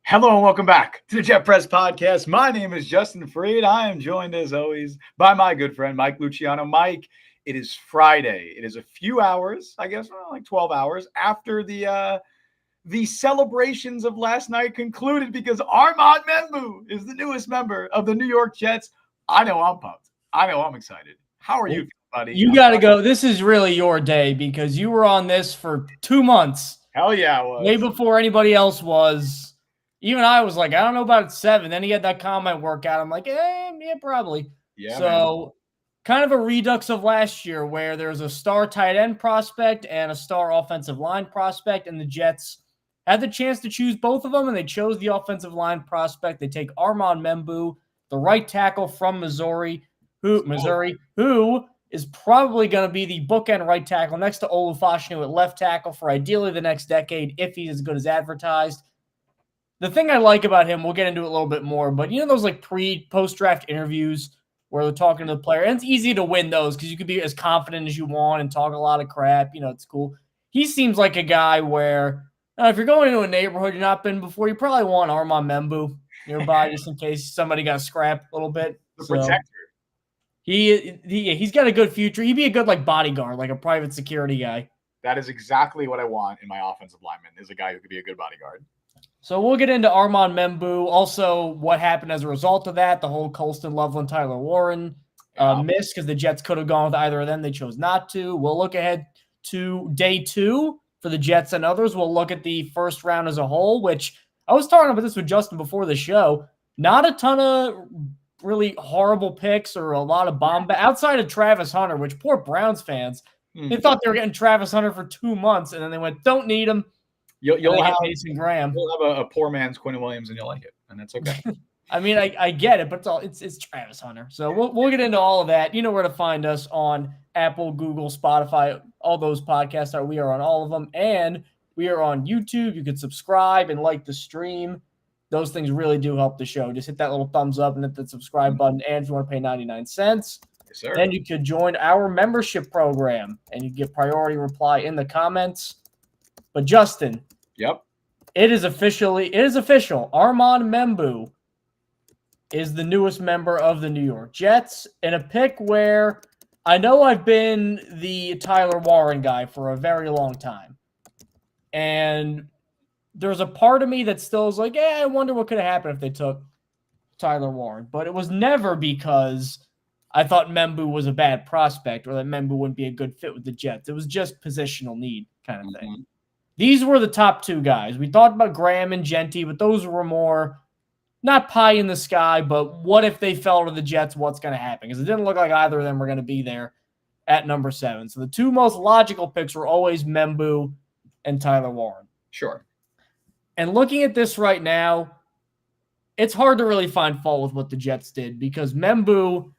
Hello and welcome back to the Jet Press Podcast. My name is Justin Fried. I am joined, as always, by my good friend, Mike Luciano. Mike, it is Friday. It is a few hours, I guess, like 12 hours after the celebrations of last night concluded because Armand Membou is the newest member of the New York Jets. I know I'm pumped. I know I'm excited. How are you, buddy? You got to go. This is really your day because you were on this for 2 months. Hell yeah, I was. Way before anybody else was. Even I was like, I don't know about 7. Then he had that comment workout. I'm like, yeah, probably. Yeah. So kind of a redux of last year where there's a star tight end prospect and a star offensive line prospect, and the Jets had the chance to choose both of them, and they chose the offensive line prospect. They take Armand Membou, the right tackle from Missouri, who is probably going to be the bookend right tackle next to Olufashinu at left tackle for ideally the next decade if he's as good as advertised. The thing I like about him, we'll get into it a little bit more, but you know those like post-draft interviews where they're talking to the player, and it's easy to win those because you could be as confident as you want and talk a lot of crap. You know, it's cool. He seems like a guy where if you're going into a neighborhood you've not been before, you probably want Armand Membou nearby just in case somebody got scrapped a little bit. The protector. He's got a good future. He'd be a good like bodyguard, like a private security guy. That is exactly what I want in my offensive lineman, is a guy who could be a good bodyguard. So we'll get into Armand Membou, also what happened as a result of that, the whole Colston, Loveland, Tyler Warren miss because the Jets could have gone with either of them. They chose not to. We'll look ahead to day 2 for the Jets and others. We'll look at the first round as a whole, which I was talking about this with Justin before the show. Not a ton of really horrible picks or a lot of bomb outside of Travis Hunter, which poor Browns fans, they thought they were getting Travis Hunter for 2 months, and then they went, don't need him. You'll have Mason Graham. You'll have a poor man's Quentin Williams, and you'll like it, and that's okay. I mean, I get it, but it's Travis Hunter. So we'll get into all of that. You know where to find us on Apple, Google, Spotify, all those podcasts. We are on all of them, and we are on YouTube. You can subscribe and like the stream. Those things really do help the show. Just hit that little thumbs up and hit the subscribe button. And if you want to pay 99 cents, yes, sir, then you could join our membership program, and you get priority reply in the comments. But Justin, yep, it is official. Armand Membou is the newest member of the New York Jets in a pick where I know I've been the Tyler Warren guy for a very long time. And there's a part of me that still is like, I wonder what could have happened if they took Tyler Warren. But it was never because I thought Membu was a bad prospect or that Membu wouldn't be a good fit with the Jets. It was just positional need kind of thing. These were the top 2 guys. We talked about Graham and Genty, but those were more not pie in the sky, but what if they fell to the Jets, what's going to happen? Because it didn't look like either of them were going to be there at number 7. So the 2 most logical picks were always Membu and Tyler Warren. Sure. And looking at this right now, it's hard to really find fault with what the Jets did because Membu,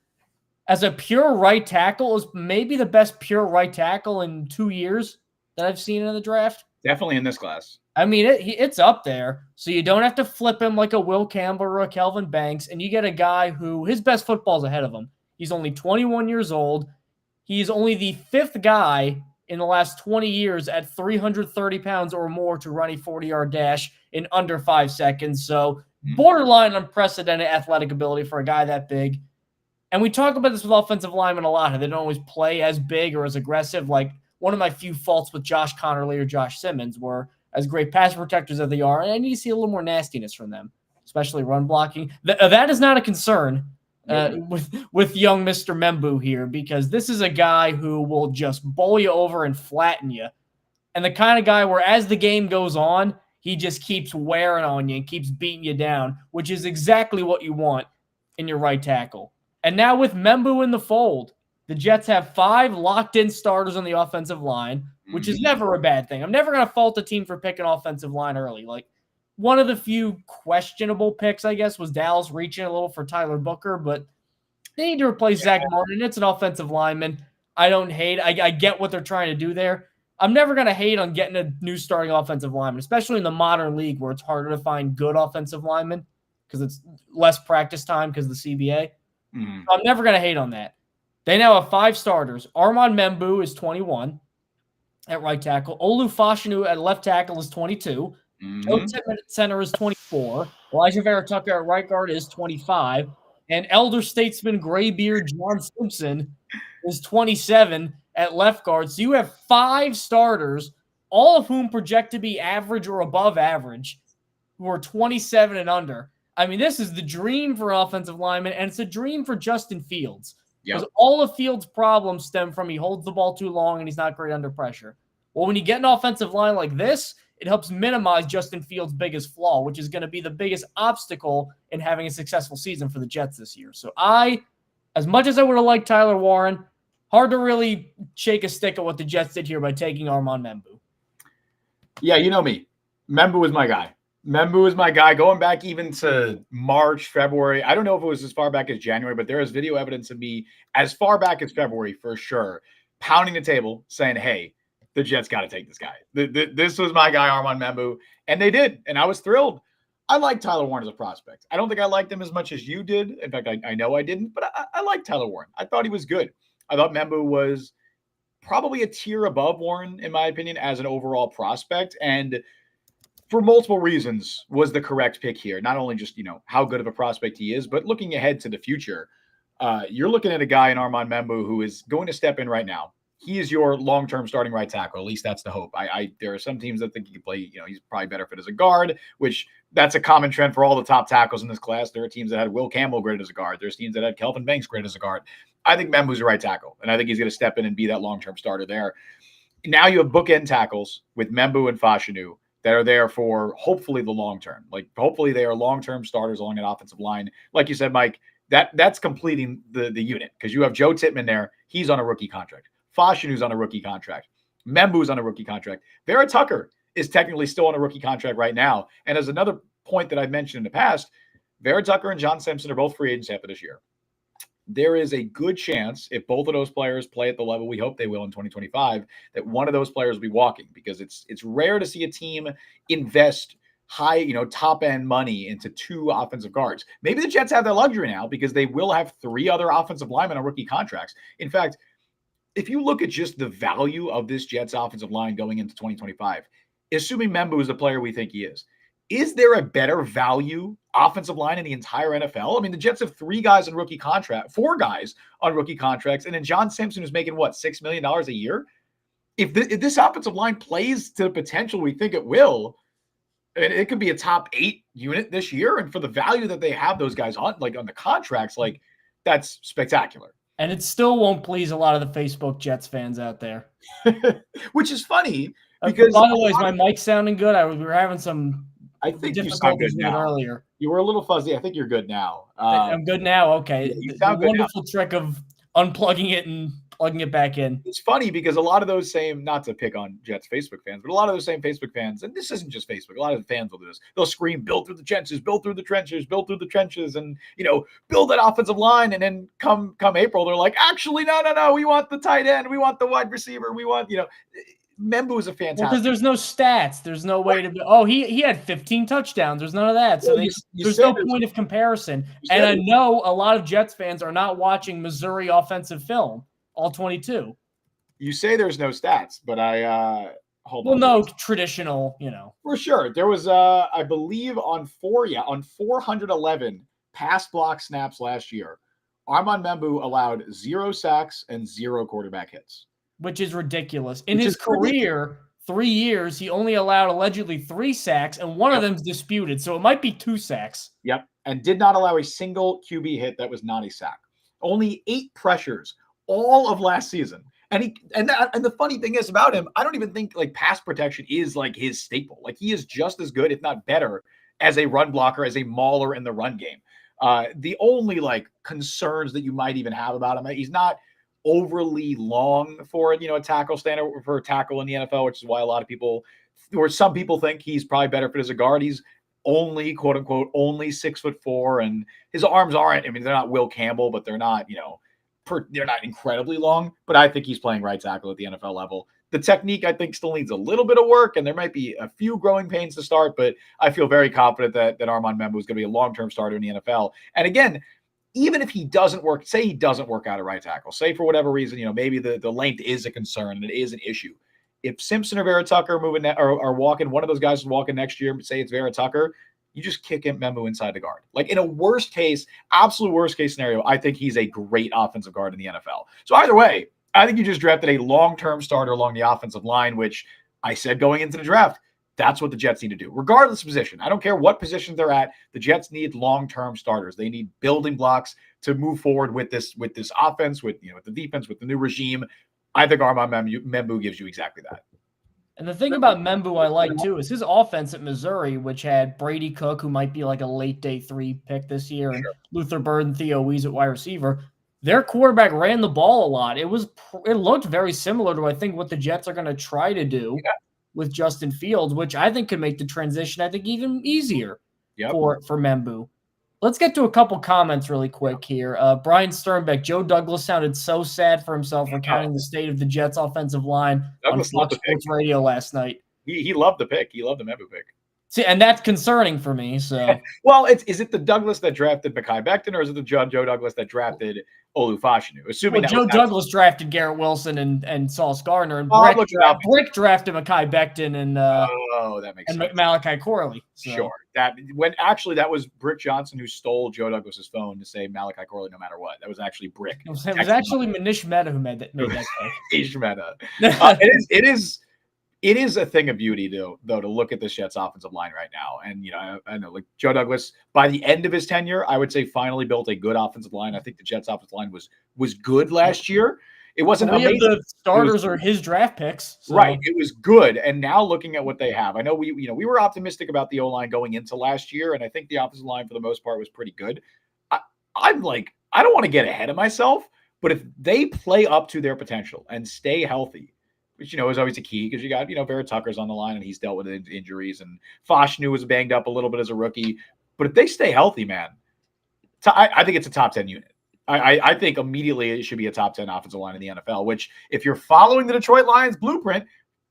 as a pure right tackle, is maybe the best pure right tackle in 2 years that I've seen in the draft. Definitely in this class. I mean, it's up there, so you don't have to flip him like a Will Campbell or a Kelvin Banks, and you get a guy who his best football's ahead of him. He's only 21 years old. He's only the fifth guy in the last 20 years at 330 pounds or more to run a 40-yard dash in under 5 seconds. So borderline unprecedented athletic ability for a guy that big. And we talk about this with offensive linemen a lot. They don't always play as big or as aggressive. Like one of my few faults with Josh Connerly or Josh Simmons were as great pass protectors as they are, and I need to see a little more nastiness from them, especially run blocking. That is not a concern with young Mr. Membu here, because this is a guy who will just bowl you over and flatten you. And the kind of guy where as the game goes on, he just keeps wearing on you and keeps beating you down, which is exactly what you want in your right tackle. And now with Membu in the fold, the Jets have 5 locked-in starters on the offensive line, which is never a bad thing. I'm never going to fault a team for picking offensive line early. Like, one of the few questionable picks, I guess, was Dallas reaching a little for Tyler Booker, but they need to replace Zach Martin. It's an offensive lineman. I don't hate. I get what they're trying to do there. I'm never going to hate on getting a new starting offensive lineman, especially in the modern league where it's harder to find good offensive linemen because it's less practice time because of the CBA. So I'm never going to hate on that. They now have 5 starters. Armand Membou is 21 at right tackle. Olu Fashanu at left tackle is 22. Joe Tippett at center is 24. Elijah Vera-Tucker at right guard is 25. And elder statesman graybeard John Simpson is 27 at left guard. So you have 5 starters, all of whom project to be average or above average, who are 27 and under. I mean, this is the dream for offensive linemen, and it's a dream for Justin Fields. Because all of Fields' problems stem from he holds the ball too long and he's not great under pressure. Well, when you get an offensive line like this, it helps minimize Justin Fields' biggest flaw, which is going to be the biggest obstacle in having a successful season for the Jets this year. So as much as I would have liked Tyler Warren, hard to really shake a stick at what the Jets did here by taking Armand Membou. Yeah, you know me. Membu is my guy. Membu is my guy. Going back even to March, February. I don't know if it was as far back as January, but there is video evidence of me as far back as February for sure, pounding the table saying, hey, the Jets got to take this guy. This was my guy, Armand Membou. And they did. And I was thrilled. I like Tyler Warren as a prospect. I don't think I liked him as much as you did. In fact, I know I didn't, but I like Tyler Warren. I thought he was good. I thought Membu was probably a tier above Warren, in my opinion, as an overall prospect. And for multiple reasons was the correct pick here. Not only just, how good of a prospect he is, but looking ahead to the future, you're looking at a guy in Armand Membou who is going to step in right now. He is your long-term starting right tackle. At least that's the hope. There are some teams that think he can play, he's probably better fit as a guard, which that's a common trend for all the top tackles in this class. There are teams that had Will Campbell graded as a guard. There's teams that had Kelvin Banks graded as a guard. I think Membou's a right tackle, and I think he's going to step in and be that long-term starter there. Now you have bookend tackles with Membu and Fashanu that are there for hopefully the long term. Like hopefully they are long-term starters along an offensive line. Like you said, Mike, that's completing the unit because you have Joe Tippett there. He's on a rookie contract. Fashanu's on a rookie contract. Membu's on a rookie contract. Vera-Tucker is technically still on a rookie contract right now. And as another point that I've mentioned in the past, Vera-Tucker and John Simpson are both free agents after this year. There is a good chance if both of those players play at the level we hope they will in 2025, that one of those players will be walking because it's rare to see a team invest high, top end money into 2 offensive guards. Maybe the Jets have that luxury now because they will have 3 other offensive linemen on rookie contracts. In fact, if you look at just the value of this Jets offensive line going into 2025, assuming Membu is the player we think he is there a better value offensive line in the entire NFL? I mean, the Jets have 4 guys on rookie contracts, and then John Simpson is making $6 million a year. If this offensive line plays to the potential we think it will, and it could be a top 8 unit this year, and for the value that they have those guys on the contracts, that's spectacular. And it still won't please a lot of the Facebook Jets fans out there. Which is funny because by the way, is my mic sounding good? We were having some you sound good now. Earlier. You were a little fuzzy. I think you're good now. I'm good now. Okay. You sound good wonderful now. Trick of unplugging it and plugging it back in. It's funny because a lot of those same, not to pick on Jets Facebook fans, but a lot of those same Facebook fans, and this isn't just Facebook, a lot of the fans will do this. They'll scream, build through the trenches, build through the trenches, build through the trenches, and, build that offensive line. And then come April, they're like, actually, no. We want the tight end. We want the wide receiver. We want, Membu is a Well, fantastic. because there's no stats. There's no way to be. Oh, he had 15 touchdowns. There's none of that. So there's no point of comparison. And I know a lot of Jets fans are not watching Missouri offensive film, all 22. You say there's no stats, but hold on. Well, no traditional, For sure. There was, I believe, on 411 pass block snaps last year, Armand Membou allowed 0 sacks and 0 quarterback hits. Which is ridiculous. In his career, 3 years, he only allowed allegedly 3 sacks, and one of them's disputed, so it might be 2 sacks. Yep, and did not allow a single QB hit that was not a sack. Only 8 pressures all of last season. And the funny thing is about him, I don't even think like pass protection is like his staple. Like he is just as good, if not better, as a run blocker, as a mauler in the run game. The only like concerns that you might even have about him, he's not overly long for a tackle standard for a tackle in the NFL, which is why a lot of people, or some people, think he's probably better fit as a guard. He's only, quote unquote, only 6'4", and his arms aren't. I mean, they're not Will Campbell, but they're not, they're not incredibly long. But I think he's playing right tackle at the NFL level. The technique, I think, still needs a little bit of work, and there might be a few growing pains to start. But I feel very confident that Armand Membou is going to be a long-term starter in the NFL. And again, even if he doesn't work, say he doesn't work out at right tackle, say for whatever reason, maybe the length is a concern and it is an issue. If Simpson or Vera Tucker are walking, one of those guys is walking next year, say it's Vera Tucker, you just kick him Membou inside the guard. Like in a worst case, absolute worst case scenario, I think he's a great offensive guard in the NFL. So either way, I think you just drafted a long-term starter along the offensive line, which I said going into the draft, that's what the Jets need to do, regardless of position. I don't care what position they're at. The Jets need long-term starters. They need building blocks to move forward with this offense, with the defense, with the new regime. I think Armand Membou gives you exactly that. And the thing about Membu I like too is his offense at Missouri, which had Brady Cook, who might be like a late day 3 pick this year, and Luther Bird and Theo Wease at wide receiver. Their quarterback ran the ball a lot. It looked very similar to, I think, what the Jets are going to try to do with Justin Fields, which I think could make the transition, I think, even easier for Membu. Let's get to a couple comments really quick here. Brian Sternbeck, Joe Douglas sounded so sad for himself recounting the state of the Jets' offensive line on Fox Sports Radio last night. He loved the pick. He loved the Membu pick. See, and that's concerning for me. So, well, is it the Douglas that drafted Mekhi Becton, or is it the Joe Douglas that drafted Olu Fashanu? Assuming Joe Douglas drafted Garrett Wilson and Sauce Gardner, and Brick drafted Mekhi Becton and that makes sense. Malachi Corley. So. Sure, that was Brick Johnson who stole Joe Douglas's phone to say Malachi Corley no matter what. That was actually Brick. It was actually Manish Mehta who made that pick. Manish Mehta. It is a thing of beauty, though, to look at the Jets' offensive line right now. And, I know, like Joe Douglas, by the end of his tenure, I would say finally built a good offensive line. I think the Jets' offensive line was good last year. It wasn't amazing. The starters are his draft picks. So. Right. It was good. And now looking at what they have, I know we were optimistic about the O-line going into last year, and I think the offensive line for the most part was pretty good. I'm like, I don't want to get ahead of myself, but if they play up to their potential and stay healthy, which, is always a key because you got, Vera Tucker's on the line and he's dealt with injuries, and Fashanu was banged up a little bit as a rookie. But if they stay healthy, man, I think it's a top 10 unit. I think immediately it should be a top 10 offensive line in the NFL, which if you're following the Detroit Lions blueprint,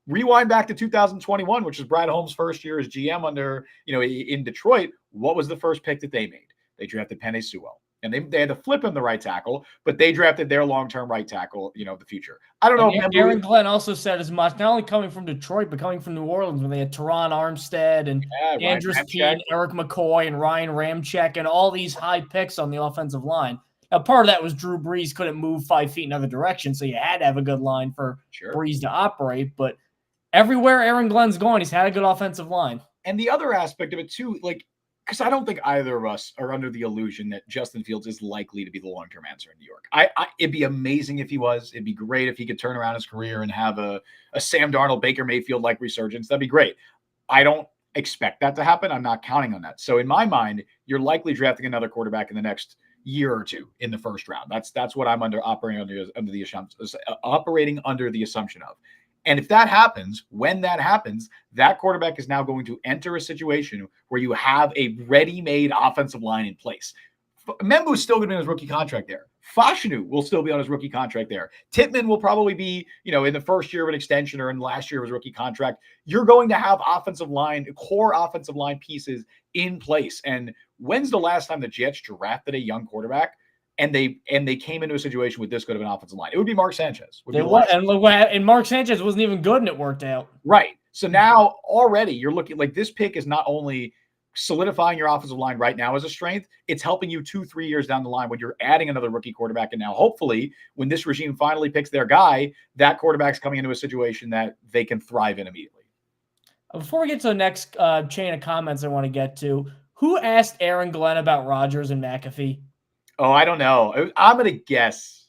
rewind back to 2021, which is Brad Holmes' first year as GM under, in Detroit. What was the first pick that they made? They drafted Penei Sewell. And they had to flip him the right tackle, but they drafted their long-term right tackle, the future. I don't know. Aaron Glenn also said as much, not only coming from Detroit, but coming from New Orleans when they had Teron Armstead and Andrus Peat, Eric McCoy, and Ryan Ramczyk, and all these high picks on the offensive line. Now, part of that was Drew Brees couldn't move 5 feet in another direction, so you had to have a good line for Brees to operate. But everywhere Aaron Glenn's gone, he's had a good offensive line. And the other aspect of it, too, because I don't think either of us are under the illusion that Justin Fields is likely to be the long-term answer in New York. It'd be amazing if he was. It'd be great if he could turn around his career and have a Sam Darnold, Baker Mayfield-like resurgence. That'd be great. I don't expect that to happen. I'm not counting on that. So in my mind, you're likely drafting another quarterback in the next year or two in the first round. That's what I'm operating under the assumption of. And if that happens, when that happens, that quarterback is now going to enter a situation where you have a ready-made offensive line in place. Membu is still going to be in his rookie contract there. Fashanu will still be on his rookie contract there. Tittman will probably be, in the first year of an extension or in last year of his rookie contract. You're going to have core offensive line pieces in place. And when's the last time the Jets drafted a young quarterback and they came into a situation with this good of an offensive line? It would be Mark Sanchez. And Mark Sanchez wasn't even good and it worked out. Right. So now already you're looking like this pick is not only solidifying your offensive line right now as a strength, it's helping you 2-3 years down the line when you're adding another rookie quarterback. And now hopefully when this regime finally picks their guy, that quarterback's coming into a situation that they can thrive in immediately. Before we get to the next chain of comments I want to get to, who asked Aaron Glenn about Rodgers and McAfee? Oh, I don't know. I'm going to guess.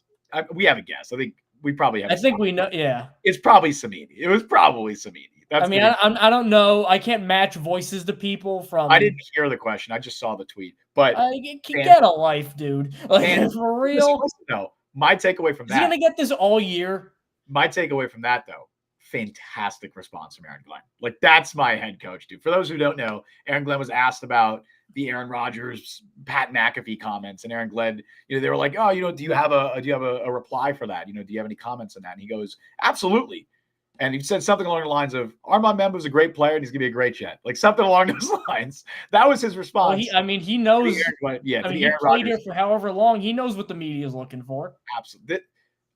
We have a guess. I think we probably have. I think we know. Yeah. It's probably Samini. It was probably Samini. I don't know. I can't match voices to people from. I didn't hear the question. I just saw the tweet. But get a life, dude. Like, for real. No, my takeaway from that. Is he gonna get this all year? My takeaway from that, though, fantastic response from Aaron Glenn. Like, that's my head coach, dude. For those who don't know, Aaron Glenn was asked about the Aaron Rodgers, Pat McAfee comments, and Aaron Glenn, they were like, "Oh, do you have a reply for that? Do you have any comments on that?" And he goes, "Absolutely." And he said something along the lines of, Armand Membou is a great player and he's going to be a great Jet. Like something along those lines. That was his response. Well, he knows. He played here for however long. He knows what the media is looking for. Absolutely.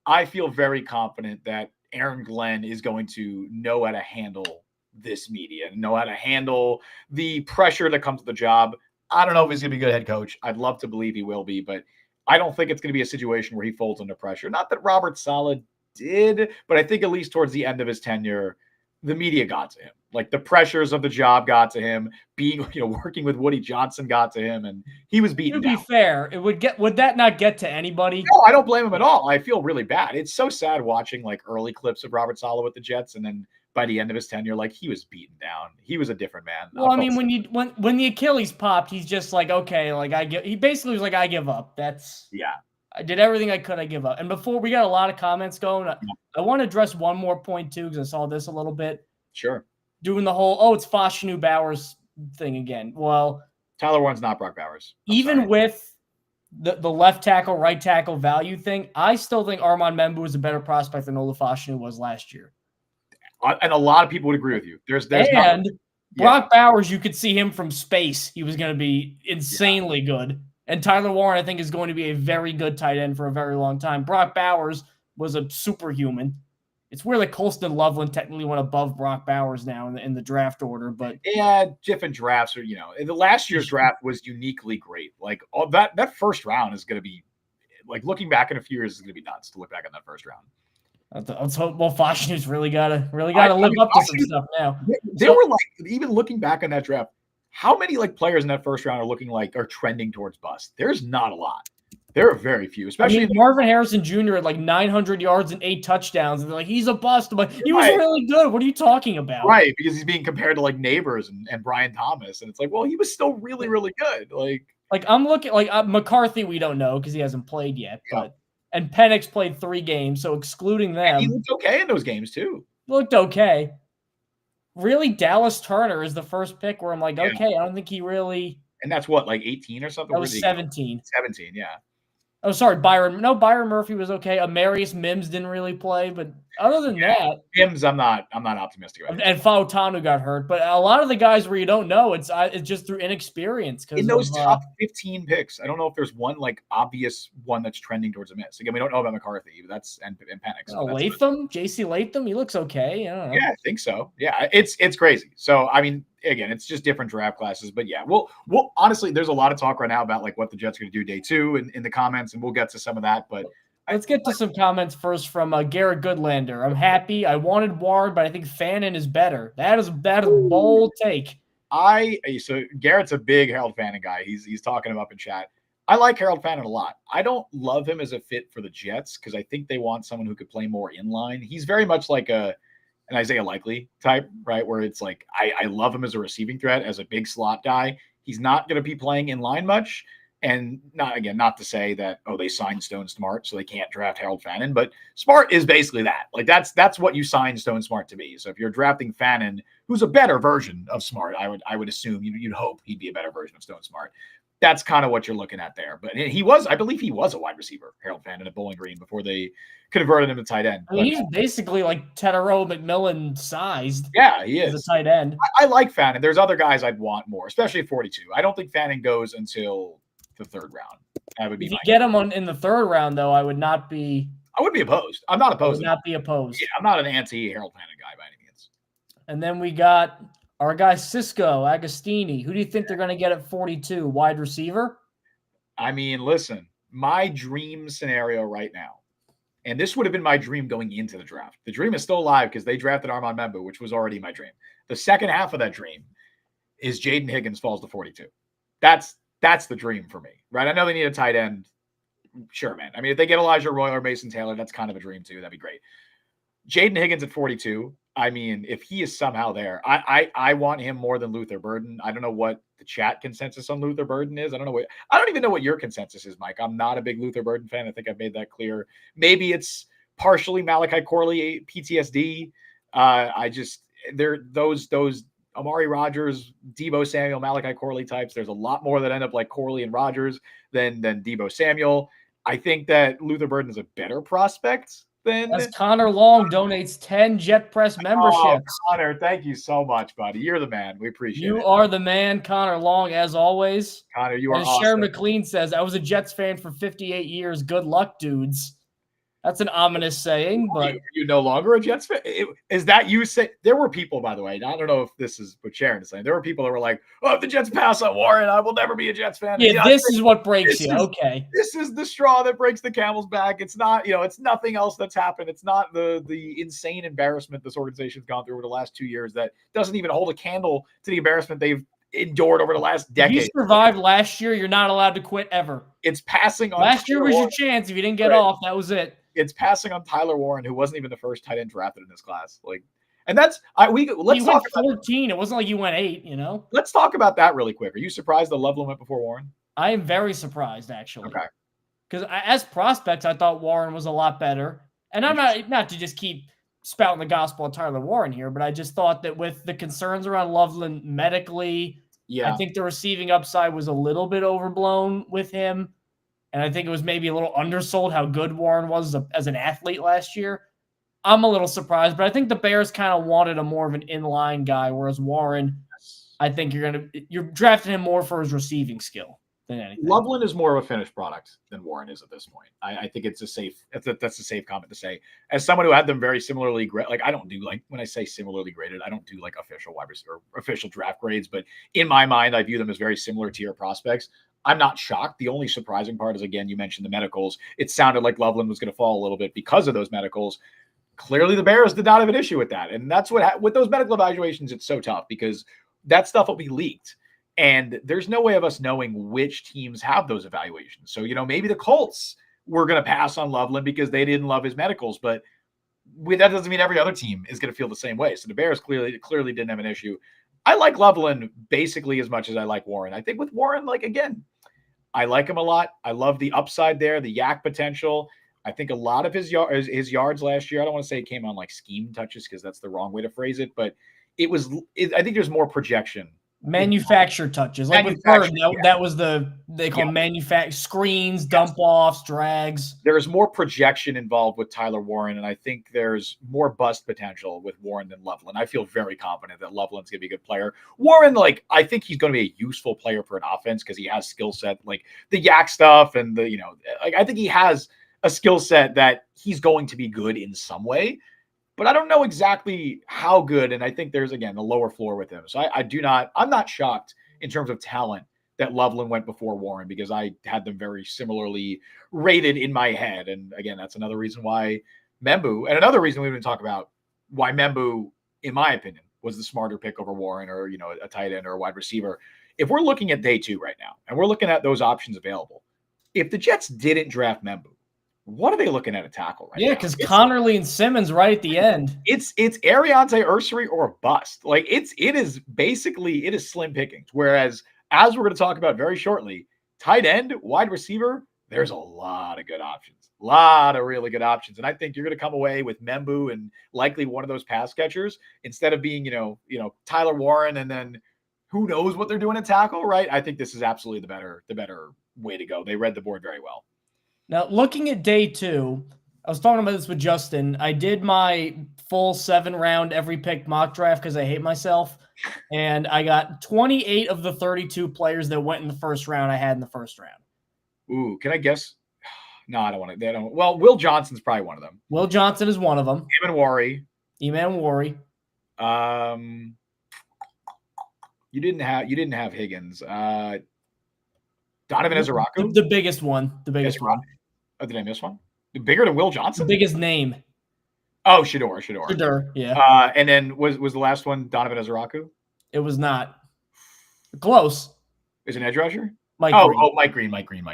I feel very confident that Aaron Glenn is going to know how to handle this media, know how to handle the pressure that comes with the job. I don't know if he's going to be a good head coach. I'd love to believe he will be, but I don't think it's going to be a situation where he folds under pressure. Not that Robert Saleh did, but I think at least towards the end of his tenure, the media got to him. Like the pressures of the job got to him. Working with Woody Johnson got to him, and he was beaten down. To be fair, would that not get to anybody? No, I don't blame him at all. I feel really bad. It's so sad watching like early clips of Robert Saleh with the Jets, and then by the end of his tenure, like he was beaten down. He was a different man. Well, I mean, when the Achilles popped, he's just like, okay, like he basically was like, I give up. I did everything I could. I give up. And before we got a lot of comments going, I want to address one more point too, because I saw this a little bit. Sure. Doing the whole, it's Fashanu Bowers thing again. Well, Tyler Warren's not Brock Bowers. Even with the left tackle, right tackle value thing, I still think Armand Membou is a better prospect than Ola Fashanu was last year. And a lot of people would agree with you. Brock Bowers, you could see him from space. He was going to be insanely good. And Tyler Warren, I think, is going to be a very good tight end for a very long time. Brock Bowers was a superhuman. It's weird that Colston Loveland technically went above Brock Bowers now in the draft order, but different drafts are, the last year's draft was uniquely great. Like all that first round is going to be like looking back in a few years is going to be nuts to look back on that first round. Let's hope. Well, Fashanu's really gotta live up to some stuff now. They were like, even looking back on that draft, how many like players in that first round are trending towards bust? There's not a lot. There are very few, especially Marvin Harrison Jr. had like 900 yards and 8 touchdowns, and they're like, he's a bust. But he was really good. What are you talking about? Right, because he's being compared to like Neighbors and Brian Thomas, and it's like, well, he was still really, really good. Like I'm looking like McCarthy, we don't know because he hasn't played yet, and Penix played 3 games, so excluding them, he looked okay in those games too. Looked okay. Really, Dallas Turner is the first pick where I'm like, okay, I don't think he really. And that's what, like 18 or something? That was 17. 17, yeah. Oh, sorry, Byron. No, Byron Murphy was okay. Amarius Mims didn't really play, but other than that, Mims, I'm not optimistic about. And Fautanu got hurt, but a lot of the guys where you don't know, it's just through inexperience. In those top 15 picks, I don't know if there's one like obvious one that's trending towards a miss. Again, we don't know about McCarthy, but that's and Penix. Latham, JC Latham, he looks okay. I don't know. Yeah, I think so. Yeah, it's crazy. So I mean, again, it's just different draft classes, but yeah, we'll honestly, there's a lot of talk right now about like what the Jets are going to do day 2 in the comments, and we'll get to some of that. But let's get to some comments first from Garrett Goodlander. I'm happy. I wanted Warren, but I think Fannin is better. That is a bold take. So Garrett's a big Harold Fannin guy. He's talking him up in chat. I like Harold Fannin a lot. I don't love him as a fit for the Jets because I think they want someone who could play more inline. He's very much like an Isaiah Likely type, right? Where it's like, I love him as a receiving threat, as a big slot guy. He's not going to be playing in line much. And not to say that, they signed Stone Smart, so they can't draft Harold Fannin, but Smart is basically that. Like that's what you signed Stone Smart to be. So if you're drafting Fannin, who's a better version of Smart, I would assume you'd hope he'd be a better version of Stone Smart. that's kind of what you're looking at there. But I believe he was a wide receiver, Harold Fandon at Bowling Green, before they converted him to tight end. I mean, he's basically like Tetero McMillan sized. Yeah, he is as a tight end. I like Fannin. There's other guys I'd want more, especially at 42. I don't think Fannin goes until the third round. That would be if you get him in the third round, though, I would not be. I would be opposed. I'm not opposed. I would not be opposed. Yeah, I'm not an anti-Harold Fannin guy by any means. And then we got our guy Cisco Agostini. Who do you think they're going to get at 42? Wide receiver? I mean, listen, my dream scenario right now, and this would have been my dream going into the draft. The dream is still alive because they drafted Armand Membou, which was already my dream. The second half of that dream is Jaden Higgins falls to 42. That's the dream for me, right? I know they need a tight end. Sure, man. I mean, if they get Elijah Royal or Mason Taylor, that's kind of a dream too. That'd be great. Jaden Higgins at 42. I mean, if he is somehow there, I want him more than Luther Burden. I don't know what the chat consensus on Luther Burden is. I don't even know what your consensus is, Mike. I'm not a big Luther Burden fan. I think I've made that clear. Maybe it's partially Malachi Corley PTSD. They're those Amari Rogers, Deebo Samuel, Malachi Corley types. There's a lot more that end up like Corley and Rogers than Deebo Samuel. I think that Luther Burden is a better prospect than. As Connor Long donates 10 Jet Press memberships. Oh, Connor, thank you so much, buddy. You're the man. We appreciate it. You are the man, Connor Long, as always. Connor, you are awesome. awesome. Sharon McLean says, I was a Jets fan for 58 years. Good luck, dudes. That's an ominous saying, but you no longer a Jets fan? Is that you say? There were people, by the way. I don't know if this is what Sharon is saying. There were people that were like, "Oh, if the Jets pass on Warren, I will never be a Jets fan." Yeah, this is what breaks you. Okay, this is the straw that breaks the camel's back. It's not, it's nothing else that's happened. It's not the insane embarrassment this organization's gone through over the last 2 years that doesn't even hold a candle to the embarrassment they've endured over the last decade. If you survived last year, you're not allowed to quit ever. It's passing on. Last year was your chance. If you didn't get off, that was it. It's passing on Tyler Warren, who wasn't even the first tight end drafted in this class. And that's let's talk about 14. It wasn't like you went 8. Let's talk about that really quick. Are you surprised that Loveland went before Warren? I am very surprised, actually. Okay. Because as prospects, I thought Warren was a lot better. And I'm not to just keep spouting the gospel of Tyler Warren here, but I just thought that with the concerns around Loveland medically, I think the receiving upside was a little bit overblown with him. And I think it was maybe a little undersold how good Warren was as an athlete last year. I'm a little surprised, but I think the Bears kind of wanted a more of an inline guy, whereas Warren, I think you're drafting him more for his receiving skill than anything. Loveland is more of a finished product than Warren is at this point. I think that's a safe comment to say. As someone who had them very similarly graded, I don't do when I say similarly graded, I don't do official wide receiver or official draft grades, but in my mind, I view them as very similar tier prospects. I'm not shocked. The only surprising part is, again, you mentioned the medicals. It sounded like Loveland was going to fall a little bit because of those medicals. Clearly, the Bears did not have an issue with that. And that's with those medical evaluations, it's so tough because that stuff will be leaked. And there's no way of us knowing which teams have those evaluations. So, maybe the Colts were going to pass on Loveland because they didn't love his medicals. But that doesn't mean every other team is going to feel the same way. So the Bears clearly didn't have an issue. I like Loveland basically as much as I like Warren. I think with Warren, again, I like him a lot. I love the upside there, the yak potential. I think a lot of his yards last year, I don't want to say it came on scheme touches because that's the wrong way to phrase it, but I think there's more projection. Manufactured touches. With Bird, that was they call screens, dump offs, drags. There's more projection involved with Tyler Warren, and I think there's more bust potential with Warren than Loveland. I feel very confident that Loveland's going to be a good player. Warren, I think he's going to be a useful player for an offense because he has skill set, the yak stuff and I think he has a skill set that he's going to be good in some way. But I don't know exactly how good, and I think there's, again, a lower floor with him. So I'm not shocked in terms of talent that Loveland went before Warren because I had them very similarly rated in my head. And again, that's another reason why Membu, and another reason we didn't talk about why Membu, in my opinion, was the smarter pick over Warren or, a tight end or a wide receiver. If we're looking at day 2 right now, and we're looking at those options available, if the Jets didn't draft Membu, what are they looking at a tackle right now? Yeah, because Connerly and Simmons right at the end. It's Ariante Ursery or a bust. It is slim pickings. Whereas, as we're going to talk about very shortly, tight end, wide receiver, there's a lot of good options. A lot of really good options. And I think you're going to come away with Membu and likely one of those pass catchers instead of being, Tyler Warren and then who knows what they're doing at tackle, right? I think this is absolutely the better way to go. They read the board very well. Now, looking at day 2, I was talking about this with Justin. I did my full 7-round every pick mock draft because I hate myself. And I got 28 of the 32 players that went in the first round I had in the first round. Ooh, can I guess? No, I don't want to. They don't. Well, Will Johnson's probably one of them. Will Johnson is one of them. Eman Worry. You didn't have Higgins. Donovan Ezeraku? The biggest one. The biggest one. Oh, did I miss one? Bigger than Will Johnson? The biggest name. Oh, Shador. Yeah. And then was the last one Donovan Ezeraku? It was not. Close. Is it an edge rusher? Mike Green. Mike Green.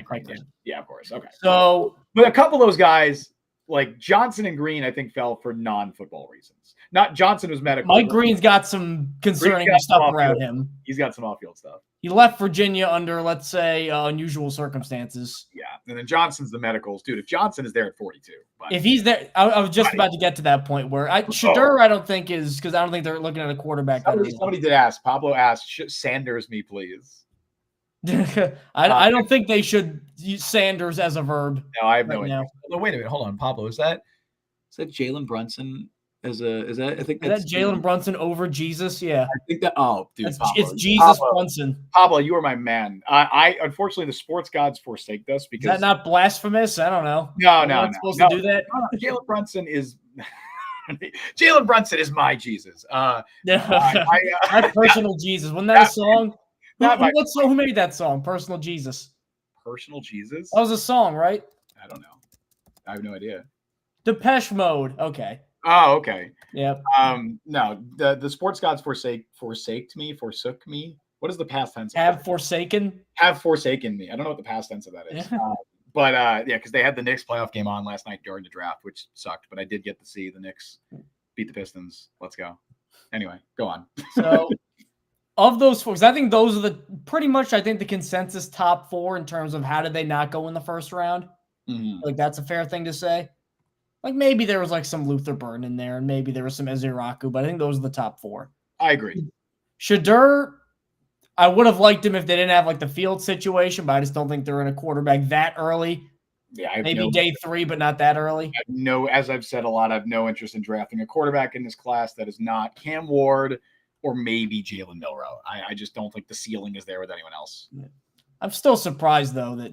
Yeah, of course. Okay. So, but a couple of those guys, like Johnson and Green, I think fell for non-football reasons. Not Johnson was medical. Mike Green's got some concerning stuff around him. He's got some off-field stuff. He left Virginia under, let's say, unusual circumstances. Yeah, and then Johnson's the medicals. Dude, if Johnson is there at 42. If he's there, I was just about to get to that point where Shador, I don't think is, because I don't think they're looking at a quarterback. Somebody did ask. Pablo asked, Sanders me, please. I don't think they should use Sanders as a verb. No, I have no idea. No, wait a minute. Hold on, Pablo. Is that Jalen Brunson? I think that's Jalen Brunson over Jesus. Yeah, I think that. Oh, dude, it's Jesus Brunson. Pablo, you are my man. I unfortunately the sports gods forsake us because is that not blasphemous? I don't know. No, supposed to do that. Jalen Brunson is. Jalen Brunson is my Jesus. My personal Jesus. Wasn't that a song? Who made that song? Personal Jesus. Personal Jesus? That was a song, right? I don't know. I have no idea. Depeche Mode. Okay. Oh, okay. Yep. No, the sports gods forsook me. What is the past tense? Have forsaken me. I don't know what the past tense of that is. But because they had the Knicks playoff game on last night during the draft, which sucked. But I did get to see the Knicks beat the Pistons. Let's go. Anyway, go on. So, of those four, I think those are the consensus top 4 in terms of how did they not go in the first round. Mm-hmm. Like that's a fair thing to say. Like maybe there was like some Luther Burden in there, and maybe there was some Ezeraku, but I think those are the top 4. I agree. Shador, I would have liked him if they didn't have like the field situation, but I just don't think they're in a quarterback that early. Yeah, maybe day 3, but not that early. As I've said a lot, I have no interest in drafting a quarterback in this class that is not Cam Ward or maybe Jalen Milroe. I just don't think the ceiling is there with anyone else. I'm still surprised though that,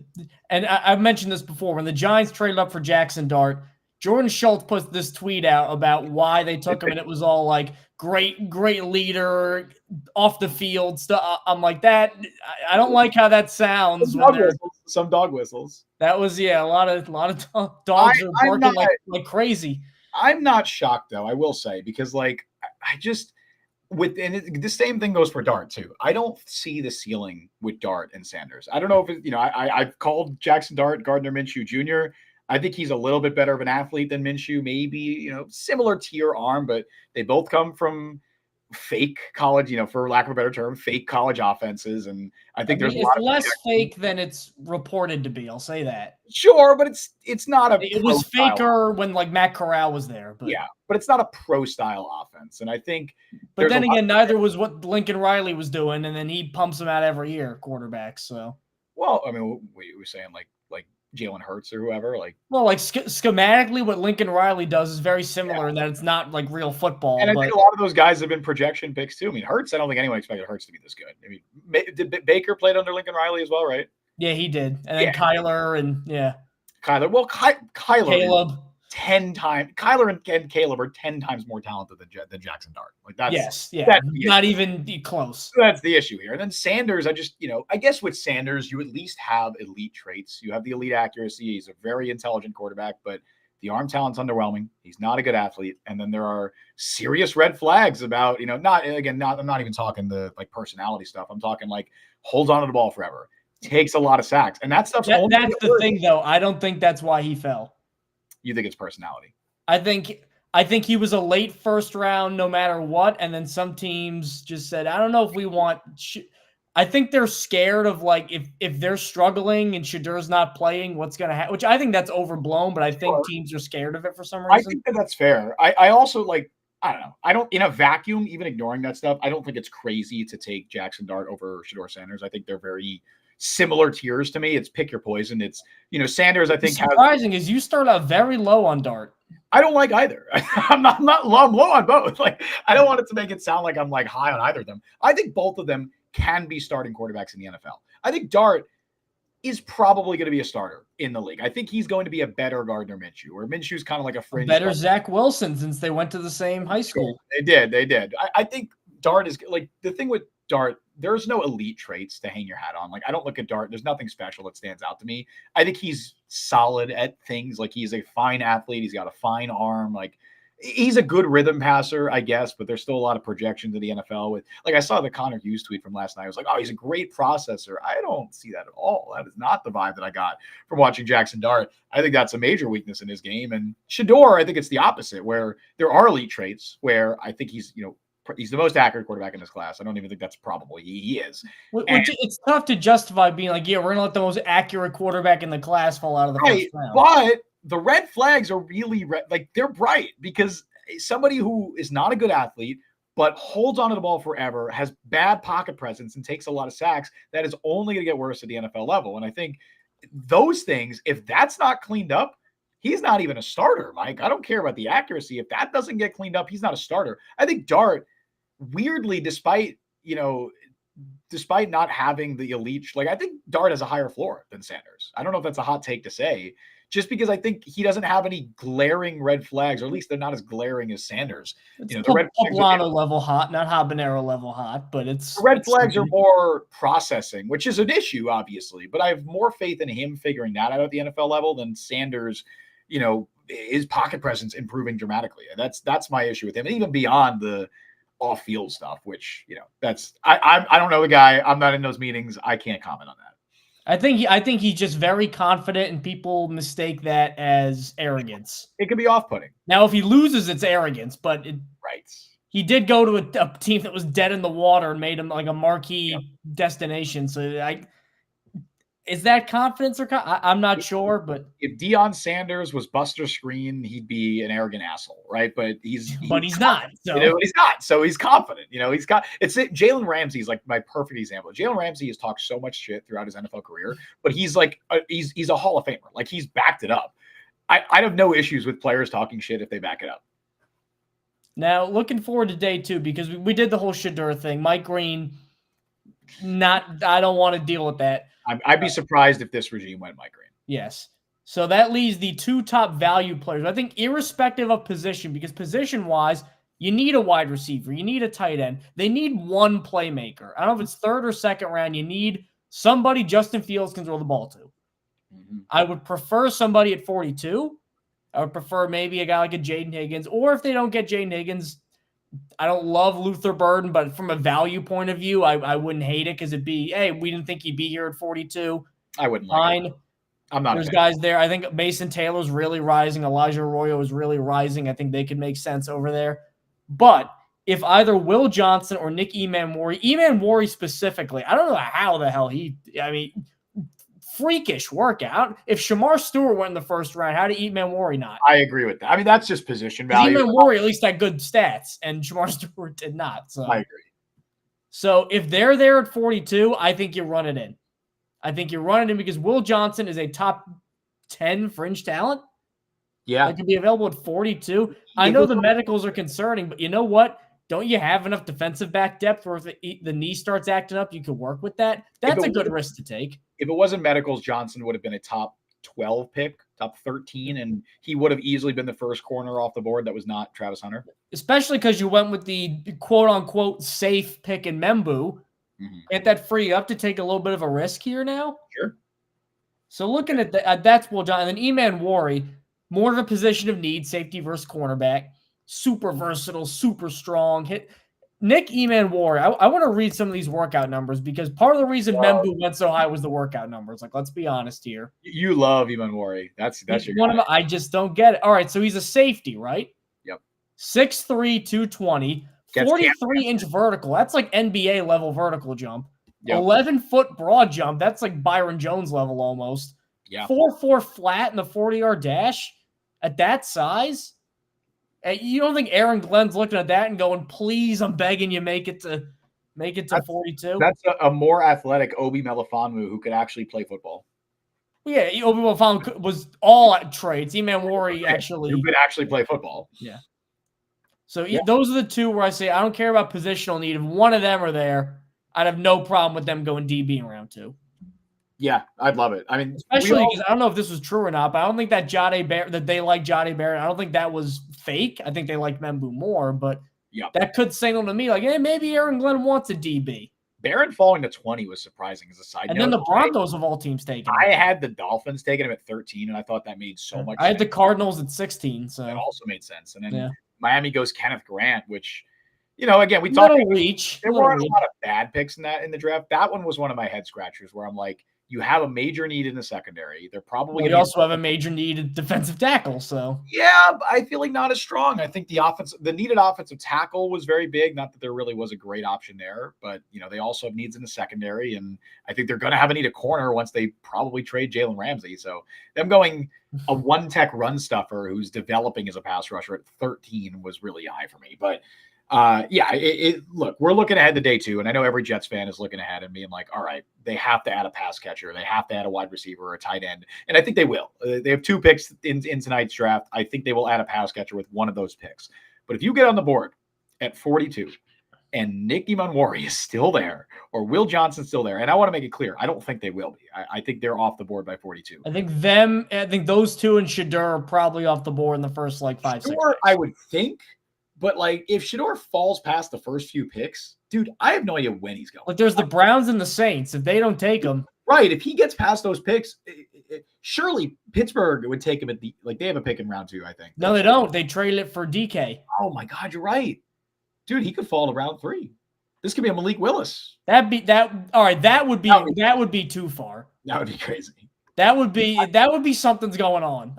and I've mentioned this before, when the Giants traded up for Jackson Dart, Jordan Schultz put this tweet out about why they took him, and it was all like great leader off the field stuff. I'm like that. I don't like how that sounds. Some dog whistles. That was a lot of dogs are barking like crazy. I'm not shocked though. I will say because I just the same thing goes for Dart too. I don't see the ceiling with Dart and Sanders. I don't know if I've called Jackson Dart Gardner Minshew Jr. I think he's a little bit better of an athlete than Minshew, maybe, similar tier arm, but they both come from fake college, for lack of a better term, fake college offenses. And I think there's a lot less fake than it's reported to be. I'll say that. Sure, but it's not it was faker when Matt Corral was there. But yeah, but it's not a pro style offense. And I think, but then again, neither was what Lincoln Riley was doing. And then he pumps them out every year, quarterbacks. So, well, I mean, what you were saying, like Jalen Hurts or whoever, schematically, what Lincoln Riley does is very similar in that it's not like real football. And I think a lot of those guys have been projection picks too. I mean, Hurts, I don't think anyone expected Hurts to be this good. I mean, did Baker played under Lincoln Riley as well, right? Yeah, he did. And then Kyler and Kyler. Well, Kyler. Caleb. 10 times. Kyler and Caleb are 10 times more talented than Jackson Dart. That's not even close. That's the issue here. And then Sanders, I guess with Sanders, you at least have elite traits. You have the elite accuracy. He's a very intelligent quarterback, but the arm talent's underwhelming. He's not a good athlete. And then there are serious red flags about, I'm not even talking the personality stuff. I'm talking holds on to the ball forever, takes a lot of sacks. And that stuff's that's the thing though. I don't think that's why he fell. You think it's personality? I think he was a late first round no matter what, and then some teams just said, I don't know if we want I think they're scared of if they're struggling and Shadur's not playing, what's going to happen, which I think that's overblown, but I think teams are scared of it for some reason. I think that's fair. I also I don't know. I don't, in a vacuum, even ignoring that stuff, I don't think it's crazy to take Jackson Dart over Shedeur Sanders. I think they're very similar tiers to me. It's pick your poison. It's, Sanders, I think, surprising is you start out very low on Dart. I don't like either. I'm low. I'm low on both. Like, I don't want it to make it sound like I'm like high on either of them. I think both of them can be starting quarterbacks in the NFL. I think Dart is probably going to be a starter in the league. I think he's going to be a better Gardner Minshew, or Minshew's kind of like a fringe. Better Zach Wilson, since they went to the same high school. Sure. They did. I think Dart is like, the thing with Dart, there's no elite traits to hang your hat on. Like, I don't look at Dart. There's nothing special that stands out to me. I think he's solid at things. Like, he's a fine athlete. He's got a fine arm. Like, he's a good rhythm passer, I guess, but there's still a lot of projections in the NFL with, like, I saw the Connor Hughes tweet from last night. I was like, oh, he's a great processor. I don't see that at all. That is not the vibe that I got from watching Jackson Dart. I think that's a major weakness in his game. And Shedeur, I think it's the opposite, where there are elite traits where I think he's, he's the most accurate quarterback in this class. I don't even think that's probable. He is. It's tough to justify being like, yeah, we're going to let the most accurate quarterback in the class fall out of the first round. But the red flags are really they're bright, because somebody who is not a good athlete but holds onto the ball forever, has bad pocket presence, and takes a lot of sacks, that is only going to get worse at the NFL level. And I think those things, if that's not cleaned up, he's not even a starter, Mike. I don't care about the accuracy. If that doesn't get cleaned up, he's not a starter. I think Dart, weirdly, despite not having the elite, like, I think Dart has a higher floor than Sanders. I don't know if that's a hot take to say, just because I think he doesn't have any glaring red flags, or at least they're not as glaring as Sanders. The red Poblano level hot, not habanero level hot, but the red flags are more processing, which is an issue, obviously. But I have more faith in him figuring that out at the NFL level than Sanders, his pocket presence improving dramatically. And that's my issue with him. And even beyond the off-field stuff, which, I don't know the guy. I'm not in those meetings. I can't comment on that. I think he's just very confident, and people mistake that as arrogance. It could be off-putting. Now, if he loses, it's arrogance, but right. He did go to a team that was dead in the water and made him like a marquee destination. So is that confidence or I'm not sure, but if Deion Sanders was Buster Screen, he'd be an arrogant asshole, right? But he's not. So. He's not. So he's confident. He's got Jalen Ramsey's like my perfect example. Jalen Ramsey has talked so much shit throughout his NFL career, but he's like he's a Hall of Famer. Like, he's backed it up. I have no issues with players talking shit if they back it up. Now, looking forward to day 2, because we did the whole Shedeur thing. Mike Green, I don't want to deal with that. I'd be surprised if this regime went Mike Green. Yes. So that leaves the 2 top value players. I think irrespective of position, because position-wise, you need a wide receiver. You need a tight end. They need one playmaker. I don't know if it's 3rd or 2nd round. You need somebody Justin Fields can throw the ball to. Mm-hmm. I would prefer somebody at 42. I would prefer maybe a guy like a Jaden Higgins. Or if they don't get Jaden Higgins, I don't love Luther Burden, but from a value point of view, I wouldn't hate it, because it'd be, hey, we didn't think he'd be here at 42. I wouldn't Fine. Like it. I'm not. There's guys there. I think Mason Taylor's really rising. Elijah Arroyo is really rising. I think they could make sense over there. But if either Will Johnson or Nick Emmanwori specifically, I don't know how the hell freakish workout. If Shamar Stewart went in the 1st round, how did Emmanwori not? I agree with that. I mean, that's just position value. Emmanwori at least had good stats, and Shamar Stewart did not. So I agree. So if they're there at 42, I think you run it in. Because Will Johnson is a top 10 fringe talent. Yeah. That could be available at 42. I know the medicals are concerning, but you know what? Don't you have enough defensive back depth where if the knee starts acting up, you could work with that? That's a good risk to take. If it wasn't medicals, Johnson would have been a top 12 pick, top 13, and he would have easily been the first corner off the board that was not Travis Hunter. Especially because you went with the quote-unquote safe pick in Membu. Mm-hmm. Get that free up to take a little bit of a risk here now? Sure. So looking at that's Will Johnson. And then Emmanwori, more of a position of need, safety versus cornerback. Super versatile, super strong. Nick Emmanwori, I want to read some of these workout numbers, because part of the reason Membu went so high was the workout numbers. Like, let's be honest here. You love Emmanwori. That's your one guy. I just don't get it. All right, so he's a safety, right? Yep. 6'3", 220, 43-inch vertical. That's like NBA level vertical jump. Yep. 11-foot broad jump. That's like Byron Jones level almost. Yeah. 4.4 flat in the 40-yard dash at that size. You don't think Aaron Glenn's looking at that and going, please, I'm begging you, make it to 42? That's a more athletic Obi Melifonwu who could actually play football. Yeah, Obi Melifonwu was all at trades. Who actually could actually play football. Yeah. So those are the two where I say I don't care about positional need. If one of them are there, I'd have no problem with them going DB in round 2. Yeah, I'd love it. I mean, especially because I don't know if this was true or not, but I don't think that they like Jahdae Barrett. I don't think that was fake. I think they like Membu more, but that could signal to me like, hey, maybe Aaron Glenn wants a DB. Barrett falling to 20 was surprising as a side note. And then the Broncos of all teams taking him. I had the Dolphins taking him at 13, and I thought that made so much sense. I had the Cardinals at 16, so that also made sense. And then Miami goes Kenneth Grant, which, again, we talked about reach. There weren't a lot of bad picks in the draft. That one was one of my head scratchers where I'm like, you have a major need in the secondary. They're probably you also have a major need at defensive tackle. So I feel like not as strong. I think the needed offensive tackle was very big. Not that there really was a great option there, but they also have needs in the secondary, and I think they're going to have a need at corner once they probably trade Jalen Ramsey. So them going a one-tech run stuffer who's developing as a pass rusher at 13 was really high for me, but. Look, we're looking ahead to day 2, and I know every Jets fan is looking ahead and being like, all right, they have to add a pass catcher. They have to add a wide receiver or a tight end. And I think they will. They have 2 picks in tonight's draft. I think they will add a pass catcher with one of those picks. But if you get on the board at 42 and Nick Imanwari is still there or Will Johnson's still there, and I want to make it clear, I don't think they will be. I think they're off the board by 42. I think those 2 and Shedeur are probably off the board in the first 5, 6 picks. I would think. But, if Shedeur falls past the first few picks, dude, I have no idea when he's going. There's the Browns and the Saints. If they don't take him. Right. If he gets past those picks, surely Pittsburgh would take him at they have a pick in round 2, I think. No, they don't. They traded it for DK. Oh, my God, you're right. Dude, he could fall to round 3. This could be a Malik Willis. All right, that would be too far. That would be crazy. That would be something's going on.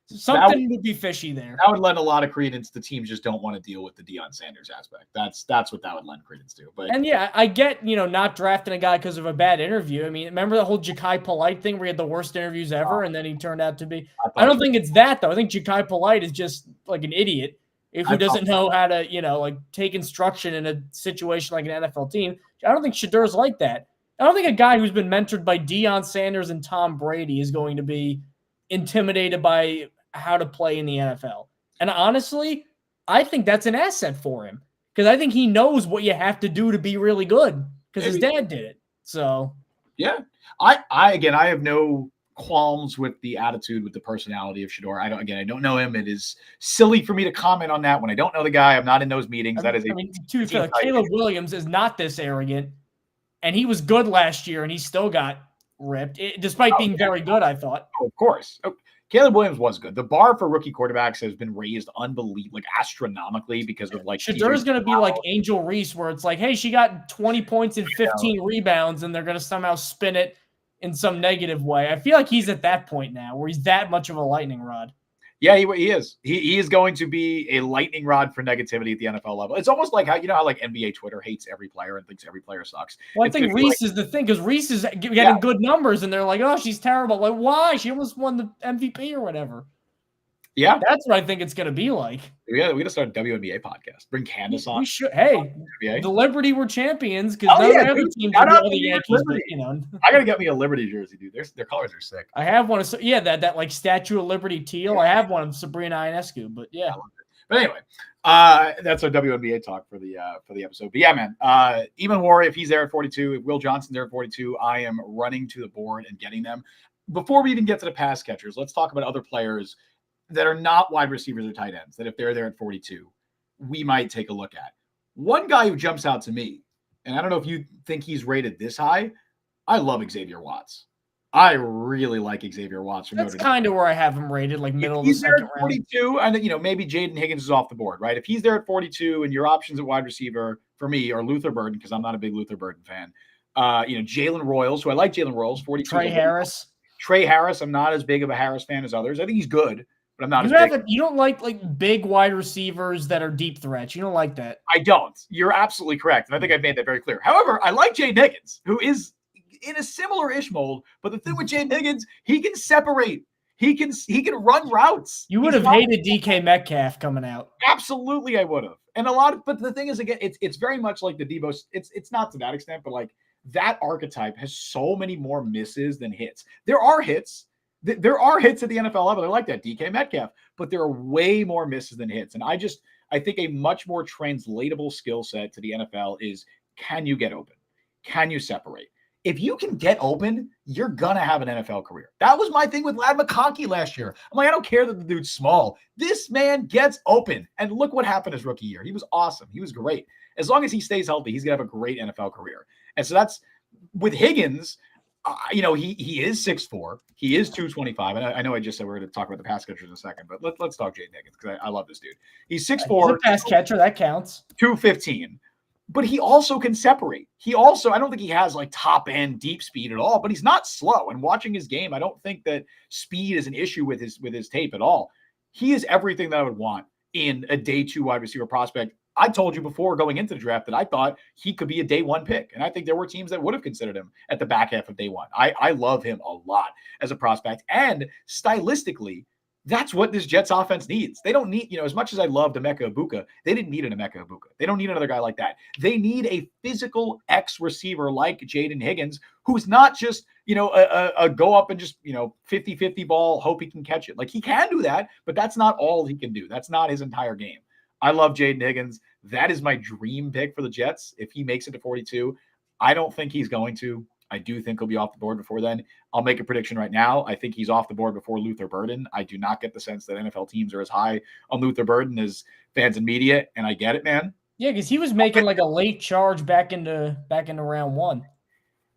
Something would be fishy there. That would lend a lot of credence. The teams just don't want to deal with the Deion Sanders aspect. That's what that would lend credence to. But I get not drafting a guy because of a bad interview. I mean, remember the whole Ja'Kai Polite thing where he had the worst interviews ever, and then he turned out to be. I don't think it's that though. I think Ja'Kai Polite is just like an idiot who doesn't know how to take instruction in a situation like an NFL team. I don't think Shedeur's like that. I don't think a guy who's been mentored by Deion Sanders and Tom Brady is going to be intimidated by how to play in the NFL. And honestly, I think that's an asset for him because I think he knows what you have to do to be really good because his dad did it. So, yeah, I have no qualms with the attitude, with the personality of Shedeur. I don't know him. It is silly for me to comment on that when I don't know the guy. I'm not in those meetings. Caleb Williams is not this arrogant, and he was good last year, and he still got ripped, despite being very good, I thought. Oh, of course. Caleb Williams was good. The bar for rookie quarterbacks has been raised astronomically because of Shedeur's going to be like Angel Reese, where it's like, hey, she got 20 points and 15 rebounds, and they're going to somehow spin it in some negative way. I feel like he's at that point now where he's that much of a lightning rod. Yeah, he is. He is going to be a lightning rod for negativity at the NFL level. It's almost like how NBA Twitter hates every player and thinks every player sucks. Well, I think Reese is the thing because Reese is getting good numbers and they're like, oh, she's terrible. Like, why? She almost won the MVP or whatever. Yeah, that's what I think it's going to be like. Yeah, we got to start a WNBA podcast. Bring Candace on. We should. Hey, the Liberty were champions because none of the other teams are the Yankees. But, I got to get me a Liberty jersey, dude. Their colors are sick. I have one. That like Statue of Liberty teal. I have one of Sabrina Ionescu. But yeah. But anyway, that's our WNBA talk for the episode. But yeah, man, Imanwari, if he's there at 42, if Will Johnson's there at 42, I am running to the board and getting them. Before we even get to the pass catchers, let's talk about other players that are not wide receivers or tight ends, that if they're there at 42, we might take a look at. One guy who jumps out to me, and I don't know if you think he's rated this high, I love Xavier Watts. I really like Xavier Watts. That's kind of where I have him rated, like middle of the second round. 42, and maybe Jaden Higgins is off the board, right? If he's there at 42 and your options at wide receiver for me are Luther Burden, because I'm not a big Luther Burden fan. Jalen Royals, who I like Jalen Royals, 42. Trey Harris, I'm not as big of a Harris fan as others. I think he's good. But I'm not you don't like big wide receivers that are deep threats. You don't like that. I don't. You're absolutely correct. And I think I've made that very clear. However, I like Jaden Higgins, who is in a similar-ish mold. But the thing with Jaden Higgins, he can separate. He can run routes. You would have hated DK Metcalf coming out. Absolutely, I would have. And but the thing is, again, it's very much like the Debo. It's not to that extent, but like that archetype has so many more misses than hits. There are hits. There are hits at the NFL level. They're like that, DK Metcalf, but there are way more misses than hits. And I think a much more translatable skill set to the NFL is, can you get open? Can you separate? If you can get open, you're going to have an NFL career. That was my thing with Ladd McConkey last year. I'm like, I don't care that the dude's small. This man gets open. And look what happened his rookie year. He was awesome. He was great. As long as he stays healthy, he's going to have a great NFL career. And so that's with Higgins. He is 6'4". He is 225. And I know I just said we're going to talk about the pass catchers in a second, but let's talk Jaden Higgins because I love this dude. He's 6'4". He's a pass catcher. That counts. 215. But he also can separate. I don't think he has like top end deep speed at all, but he's not slow. And watching his game, I don't think that speed is an issue with his tape at all. He is everything that I would want in a day 2 wide receiver prospect. I told you before going into the draft that I thought he could be a day 1 pick. And I think there were teams that would have considered him at the back half of day 1. I love him a lot as a prospect. And stylistically, that's what this Jets offense needs. They don't need, as much as I love Emeka Egbuka, they didn't need an Emeka Egbuka. They don't need another guy like that. They need a physical X receiver like Jaden Higgins, who's not just, a go up and just, 50-50 ball, hope he can catch it. Like he can do that, but that's not all he can do. That's not his entire game. I love Jaden Higgins. That is my dream pick for the Jets. If he makes it to 42, I don't think he's going to. I do think he'll be off the board before then. I'll make a prediction right now. I think he's off the board before Luther Burden. I do not get the sense that NFL teams are as high on Luther Burden as fans and media, and I get it, man. Yeah, because he was making like a late charge back into round 1.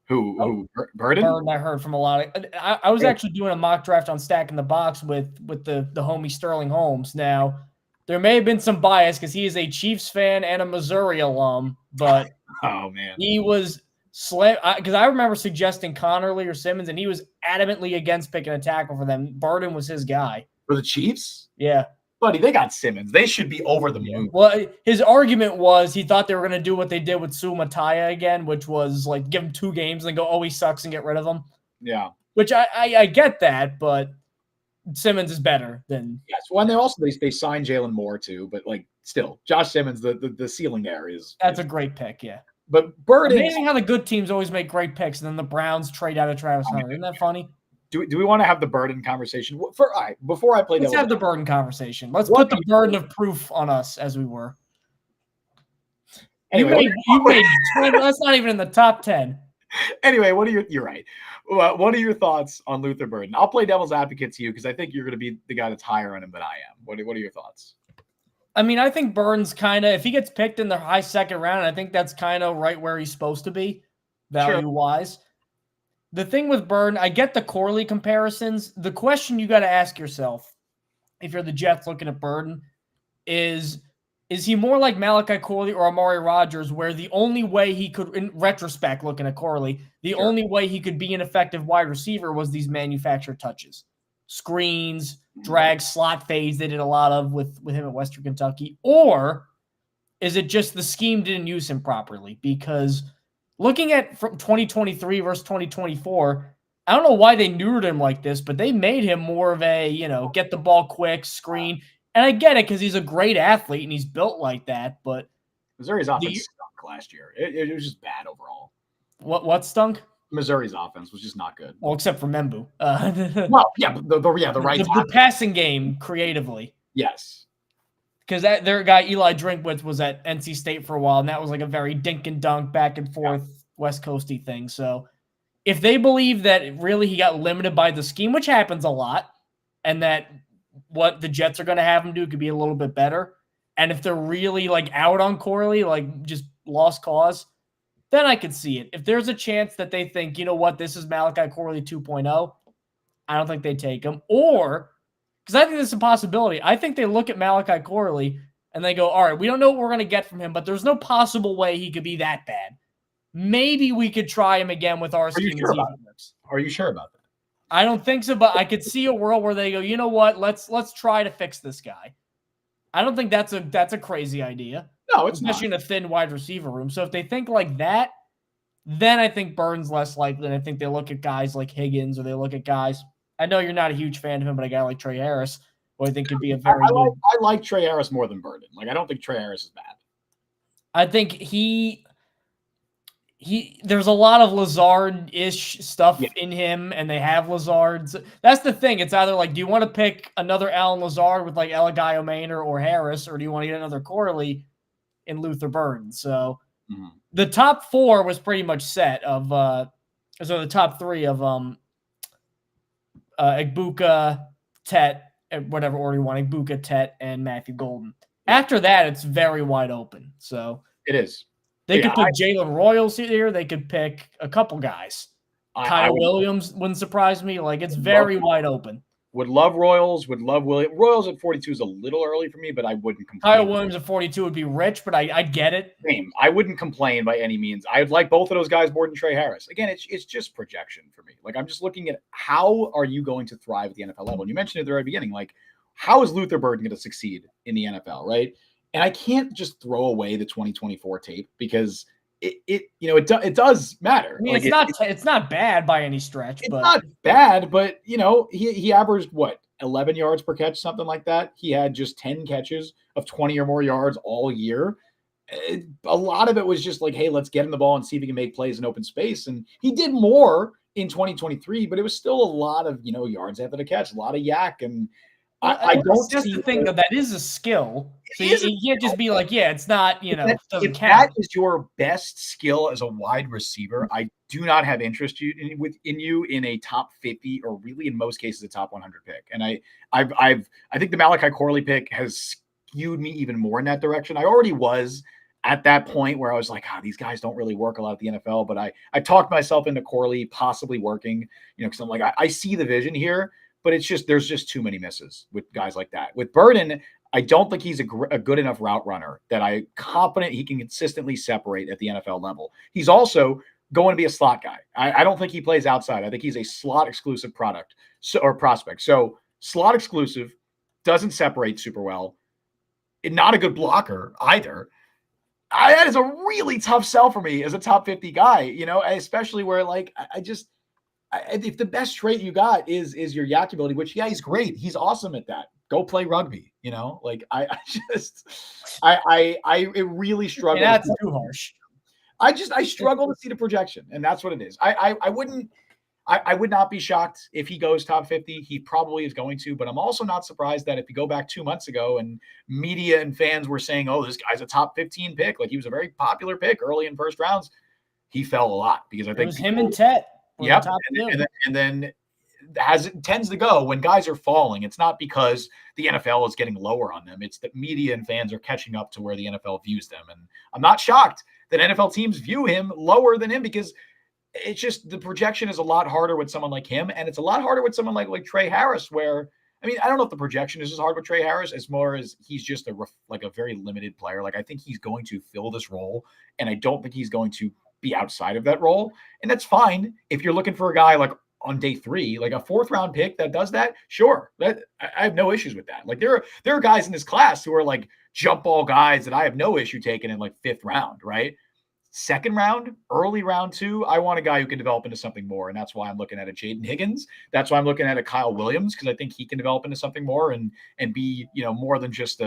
Who Burden? Burden, I heard from a lot of. I was actually doing a mock draft on Stacking the Box with the homie Sterling Holmes. Now, there may have been some bias because he is a Chiefs fan and a Missouri alum, but oh man, he was. Because I remember suggesting Connerly or Simmons, and he was adamantly against picking a tackle for them. Burden was his guy. For the Chiefs? Yeah. Buddy, they got Simmons. They should be over the moon. Well, his argument was he thought they were going to do what they did with Sumataya again, which was like give him 2 games and then go, oh, he sucks and get rid of him. Yeah. Which I get that, but Simmons is better than. Yes. Well, and they signed Jalen Moore too, but like still, Josh Simmons, the ceiling there is. That's a great pick, yeah. But Burden. Amazing how the good teams always make great picks, and then the Browns trade out of Travis Hunter. Isn't that funny? Do we want to have the Burden conversation? Before I play, let's have the Burden conversation. Let's put the burden of proof on us as we were. Anyway, you made that's not even in the top 10. Anyway, you're right. What are your thoughts on Luther Burden? I'll play devil's advocate to you because I think you're going to be the guy that's higher on him than I am. What are your thoughts? I mean, I think Burns kind of, if he gets picked in the high second round, I think that's kind of right where he's supposed to be, value-wise. Sure. The thing with Burden, I get the Corley comparisons. The question you got to ask yourself, if you're the Jets looking at Burden, is he more like Malachi Corley or Amari Rodgers, where the only way he could, in retrospect, looking at Corley, the only way he could be an effective wide receiver was these manufactured touches. Screens, drag, slot fades they did a lot of with him at Western Kentucky. Or is it just the scheme didn't use him properly? Because looking at from 2023 versus 2024, I don't know why they neutered him like this, but they made him more of a, get the ball quick, screen. And I get it because he's a great athlete and he's built like that. But Missouri's offense stunk last year. It was just bad overall. What stunk? Missouri's offense was just not good. Well, except for Membu. Well, yeah, but the right the passing game creatively. Yes. Because their guy Eli Drinkwitz was at NC State for a while, and that was like a very dink and dunk, back and forth, West Coasty thing. So if they believe that really he got limited by the scheme, which happens a lot, and that what the Jets are going to have him do could be a little bit better, and if they're really like out on Corley, like just lost cause, then I could see it. If there's a chance that they think, you know what, this is Malachi Corley 2.0, I don't think they take him. Or, because I think this is a possibility, I think they look at Malachi Corley and they go, all right, we don't know what we're going to get from him, but there's no possible way he could be that bad. Maybe we could try him again with our scheme. Are you sure about that? I don't think so, but I could see a world where they go, you know what, let's try to fix this guy. I don't think that's a crazy idea. No, it's especially not. In a thin wide receiver room. So if they think like that, then I think Burns less likely. And I think they look at guys like Higgins or they look at guys I know you're not a huge fan of him, but a guy like Trey Harris, who I think could be a very good. I like Trey Harris more than Burden. Like, I don't think Trey Harris is bad. I think he there's a lot of Lazard-ish stuff in him, and they have Lazards. That's the thing. It's either like, do you want to pick another Alan Lazard with like Elagayo Maynor or Harris, or do you want to get another Corley in Luther Burden? So the top 4 was pretty much set of so the top 3 of Igbuka, Tet, whatever order you want, Igbuka, Tet, and Matthew Golden. After that, it's very wide open. So it is. They could pick Jalen Royals here. They could pick a couple guys. Kyle Williams wouldn't surprise me. Like, it's very wide open. Would love Royals. Would love Williams. Royals at 42 is a little early for me, but I wouldn't complain. Kyle Williams at 42 would be rich, but I get it. Same. I wouldn't complain by any means. I'd like both of those guys more than Trey Harris. Again, it's just projection for me. Like, I'm just looking at how are you going to thrive at the NFL level? And you mentioned at the very beginning, like, how is Luther Burden going to succeed in the NFL, right? And I can't just throw away the 2024 tape because it does matter. I mean, like, it's not bad by any stretch. It's not bad, but he averaged what, 11 yards per catch, something like that. He had just 10 catches of 20 or more yards all year. A lot of it was just like, hey, let's get him the ball and see if he can make plays in open space. And he did more in 2023, but it was still a lot of yards after the catch, a lot of yak. And I don't just the thing that is a skill. So you can't just be like, yeah, it's not, doesn't if count. That is your best skill as a wide receiver, I do not have interest in you in a top 50 or really in most cases a top 100 pick. And I think the Malachi Corley pick has skewed me even more in that direction. I already was at that point where I was like, these guys don't really work a lot at the NFL, but I talked myself into Corley possibly working, because I'm like, I see the vision here. But it's just there's just too many misses with guys like that. With Burden, I don't think he's a good enough route runner that I'm confident he can consistently separate at the NFL level. He's also going to be a slot guy. I don't think he plays outside. I think he's a slot exclusive prospect. So slot exclusive, doesn't separate super well, and not a good blocker either. That is a really tough sell for me as a top 50 guy, especially where like if the best trait you got is your yak ability, which he's great. He's awesome at that. Go play rugby, like I really struggle. Yeah, that's too harsh. I struggle to see the projection, and that's what it is. I would not be shocked if he goes top 50. He probably is going to, but I'm also not surprised that if you go back 2 months ago and media and fans were saying, oh, this guy's a top 15 pick, like he was a very popular pick early in first rounds, he fell a lot because I think it was him and Tet. Yep. And then as it tends to go, when guys are falling, it's not because the NFL is getting lower on them. It's that media and fans are catching up to where the NFL views them. And I'm not shocked that NFL teams view him lower than him because it's just the projection is a lot harder with someone like him. And it's a lot harder with someone like Trey Harris, where, I don't know if the projection is as hard with Trey Harris as more as he's just a very limited player. Like, I think he's going to fill this role, and I don't think he's going to be outside of that role. And that's fine. If you're looking for a guy like on day 3, like a 4th round pick that does that, sure. I have no issues with that. Like there are guys in this class who are like jump ball guys that I have no issue taking in like 5th round, right? 2nd round, early round 2, I want a guy who can develop into something more. And that's why I'm looking at a Jaden Higgins. That's why I'm looking at a Kyle Williams, because I think he can develop into something more and be, more than just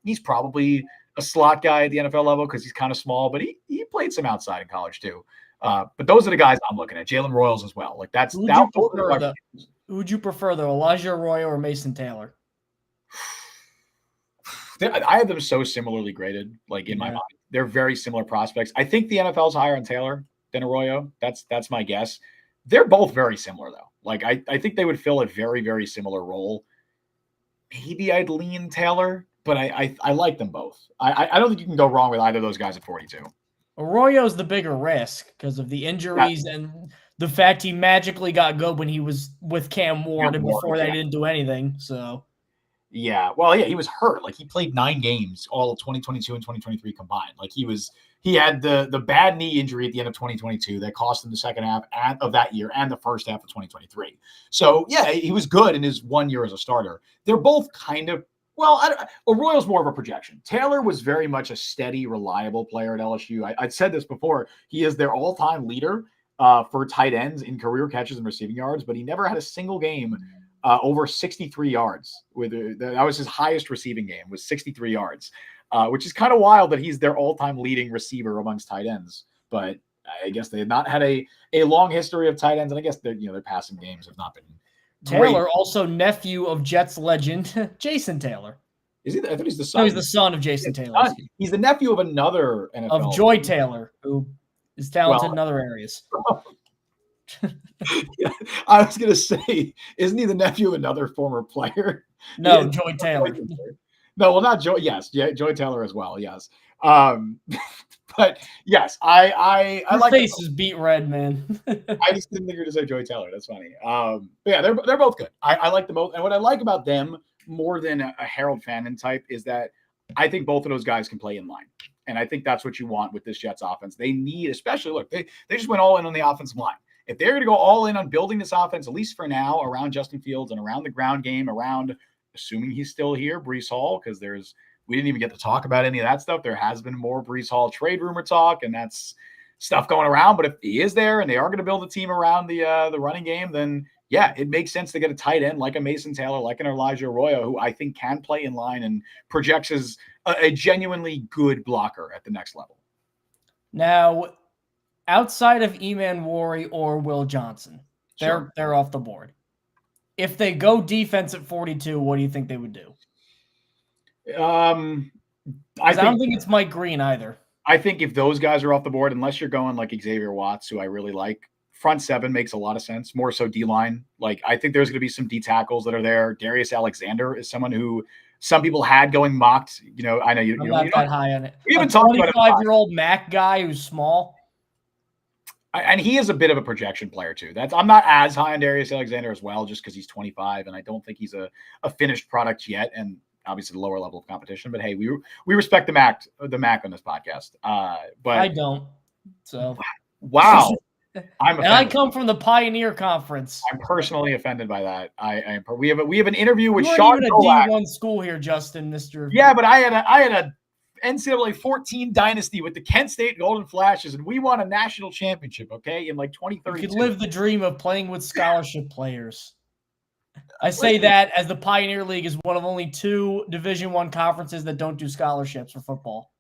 he's probably a slot guy at the NFL level because he's kind of small, but he played some outside in college too. But those are the guys I'm looking at. Jalen Royals as well. Like that's who would you prefer though, Elijah Arroyo or Mason Taylor? I have them so similarly graded. Like in my mind, they're very similar prospects. I think the NFL's higher on Taylor than Arroyo. That's my guess. They're both very similar though. Like I think they would fill a very, very similar role. Maybe I'd lean Taylor, but I like them both. I don't think you can go wrong with either of those guys at 42. Arroyo's the bigger risk because of the injuries and the fact he magically got good when he was with Cam Ward, and before that he didn't do anything. So, yeah, well, yeah, he was hurt. Like he played 9 games all of 2022 and 2023 combined. Like he had the bad knee injury at the end of 2022 that cost him the second half of that year and the first half of 2023. So yeah, he was good in his 1 year as a starter. They're both kind of. Well, Arroyo's more of a projection. Taylor was very much a steady, reliable player at LSU. I'd said this before. He is their all-time leader. for tight ends in career catches and receiving yards, but he never had a single game over 63 yards. That was his highest receiving game, was 63 yards, which is kind of wild that he's their all-time leading receiver amongst tight ends. But I guess they had not had a long history of tight ends, and I guess their passing games have not been great. Taylor, also nephew of Jets legend Jason Taylor. Is he? I thought he's the son. No, he's the son of Jason Taylor. He's the nephew of another NFL. Of Joy Taylor, who is talented in other areas. Yeah, I was going to say, isn't he the nephew of another former player? No, Joy Taylor. No, well, not Joy. Yes, Joy Taylor as well. Yes. But yes, I like. Your face is beat red, man. I just didn't think you were to say Joy Taylor. That's funny. But yeah, they're both good. I like them both, and what I like about them more than a Harold Fannin type is that I think both of those guys can play in line, and I think that's what you want with this Jets offense. They need, especially look, they just went all in on the offensive line. If they're going to go all in on building this offense, at least for now, around Justin Fields and around the ground game, around assuming he's still here, Breece Hall, because we didn't even get to talk about any of that stuff. There has been more Breece Hall trade rumor talk, and that's stuff going around. But if he is there and they are going to build a team around the running game, then yeah, it makes sense to get a tight end like a Mason Taylor, like an Elijah Arroyo, who I think can play in line and projects as a genuinely good blocker at the next level. Now, outside of Eman Wari or Will Johnson, they're off the board. If they go defense at 42, what do you think they would do? I don't think it's Mike Green either. I think if those guys are off the board, unless you're going like Xavier Watts, who I really like, front seven makes a lot of sense, more so D-line. Like, I think there's going to be some D tackles that are there. Darius Alexander is someone who some people had going mocked. I know I'm not that high on it. We even talked about a 25-year-old Mac guy who's small. And he is a bit of a projection player too. I'm not as high on Darius Alexander as well, just because he's 25, and I don't think he's a finished product yet, and obviously the lower level of competition. But hey, we respect the Mac on this podcast. But I don't. So wow. I come from the Pioneer Conference. I'm personally offended by that. We have an interview with You're Sean even a D1 school here, Justin, Mr. Yeah, but I had a NCAA 14 dynasty with the Kent State Golden Flashes, and we won a national championship, okay, in like 2032. You could live the dream of playing with scholarship players. I say that as the Pioneer League is one of only 2 Division I conferences that don't do scholarships for football.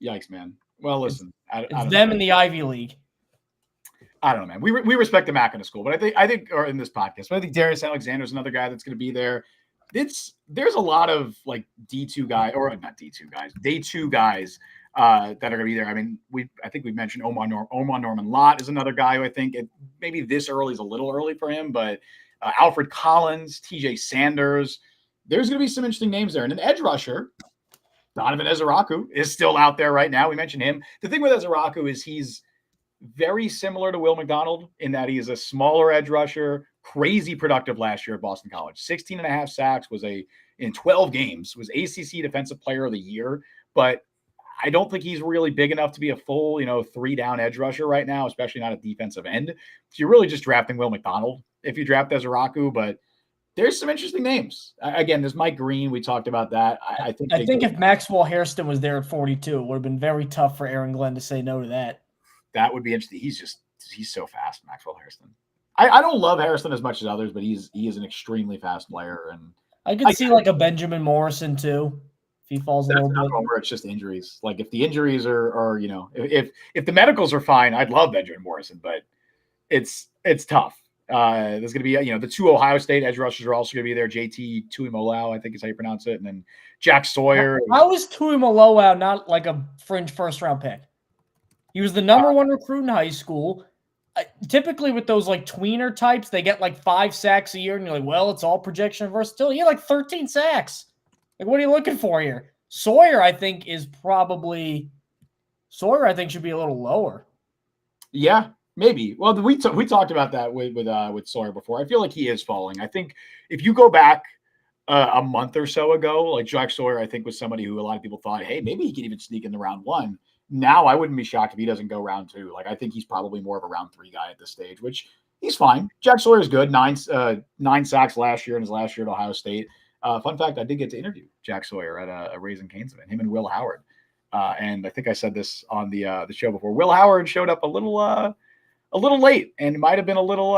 Yikes, man. Well, listen. It's them in the Ivy League. I don't know, man. We respect the Mac in the school, but I think, or in this podcast, but I think Darius Alexander is another guy that's going to be there. There's a lot of like D2 guys, or not D2 guys, day 2 guys that are going to be there. I mean, I think we mentioned Omar Norman Lott is another guy who I think maybe this early is a little early for him, but Alfred Collins, TJ Sanders, there's going to be some interesting names there. And an edge rusher, Donovan Ezeraku, is still out there right now. We mentioned him. The thing with Ezeraku is he's very similar to Will McDonald in that he is a smaller edge rusher, crazy productive last year at Boston College. 16 and a half sacks, in 12 games, was ACC Defensive Player of the Year. But I don't think he's really big enough to be a full, 3-down edge rusher right now, especially not a defensive end. So you're really just drafting Will McDonald if you draft Ezeraku, but there's some interesting names. Again, there's Mike Green. We talked about that. I think if Maxwell Hairston was there at 42, it would have been very tough for Aaron Glenn to say no to that. That would be interesting. He's so fast, Maxwell Hairston. I don't love Hairston as much as others, but he is an extremely fast player, and I could see like a Benjamin Morrison too, if he falls a little bit. Where it's just injuries. Like if the injuries are if the medicals are fine, I'd love Benjamin Morrison, but it's tough. There's going to be the 2 Ohio State edge rushers are also going to be there. JT Tuimoloau, I think is how you pronounce it, and then Jack Sawyer. How is Tuimoloau not like a fringe first round pick? He was the number 1 recruit in high school. Typically with those like tweener types, they get like 5 sacks a year, and you're like, well, it's all projection versatility. He had like 13 sacks. Like, what are you looking for here? Sawyer, I think, should be a little lower. Yeah, maybe. Well, we talked about that with Sawyer before. I feel like he is falling. I think if you go back a month or so ago, like Jack Sawyer, I think was somebody who a lot of people thought, hey, maybe he could even sneak in the round 1. Now I wouldn't be shocked if he doesn't go round 2. Like I think he's probably more of a round 3 guy at this stage, which he's fine. Jack Sawyer is good. 9 sacks last year in his last year at Ohio State. Fun fact: I did get to interview Jack Sawyer at a Raising Cane's event. Him and Will Howard. And I think I said this on the show before. Will Howard showed up a little a little late, and it might have been a little,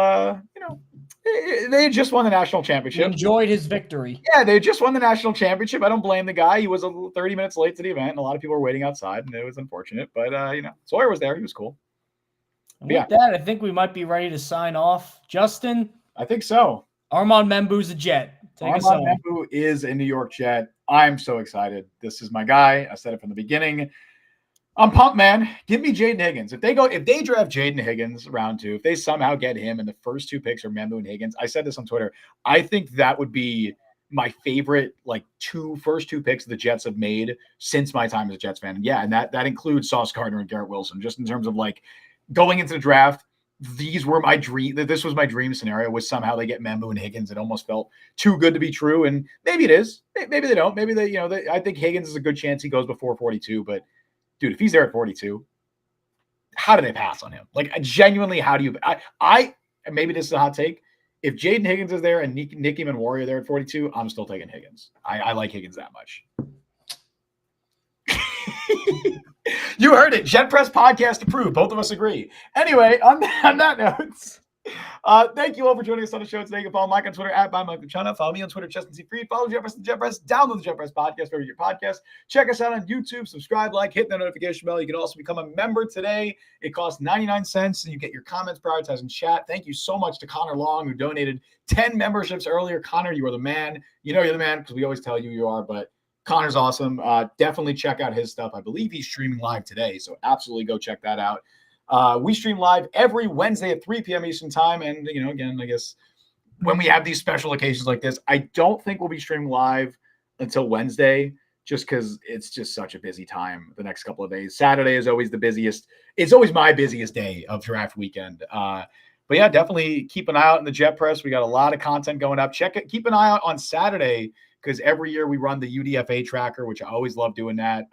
they had just won the national He championship. enjoyed his victory. Yeah, they just won the national championship. I don't blame the guy. He was 30 minutes late to the event, and a lot of people were waiting outside, and it was unfortunate. But, Sawyer was there. He was cool. And with that, I think we might be ready to sign off. Justin? I think so. Armand Membou's a Jet. Armand Membou is a New York Jet. I'm so excited. This is my guy. I said it from the beginning. I'm pumped, man. Give me Jaden Higgins. If they draft Jaden Higgins round 2, if they somehow get him and the first 2 picks are Membu and Higgins, I said this on Twitter. I think that would be my favorite, first two picks the Jets have made since my time as a Jets fan. Yeah, and that includes Sauce Gardner and Garrett Wilson, just in terms of going into the draft. These were my dream. This was my dream scenario, was somehow they get Membu and Higgins. It almost felt too good to be true, and maybe it is. Maybe they don't. Maybe they, I think Higgins is a good chance he goes before 42. But dude, if he's there at 42, how do they pass on him? Genuinely, how do you? Maybe this is a hot take. If Jaden Higgins is there and Nicky Manwari are there at 42, I'm still taking Higgins. I like Higgins that much. You heard it. Jet Press Podcast approved. Both of us agree. Anyway, on that note, thank you all for joining us on the show today. You can follow Mike on Twitter at @ByMikeLuciano. Follow me on Twitter, Justin C. Fried. Follow Jet Press and Jet Press. Download the Jet Press Podcast wherever your podcast. Check us out on YouTube. Subscribe, hit the notification bell. You can also become a member today. It costs 99 cents, and you get your comments prioritized in chat. Thank you so much to Connor Long, who donated 10 memberships earlier. Connor, you are the man. You know you're the man because we always tell you are, but Connor's awesome. Definitely check out his stuff. I believe he's streaming live today, so absolutely go check that out. We stream live every Wednesday at 3 p.m. Eastern time. And, again, I guess when we have these special occasions like this, I don't think we'll be streaming live until Wednesday, just because it's just such a busy time the next couple of days. Saturday is always the busiest. It's always my busiest day of draft weekend. But yeah, definitely keep an eye out in the Jet Press. We got a lot of content going up. Check it. Keep an eye out on Saturday, because every year we run the UDFA tracker, which I always love doing that.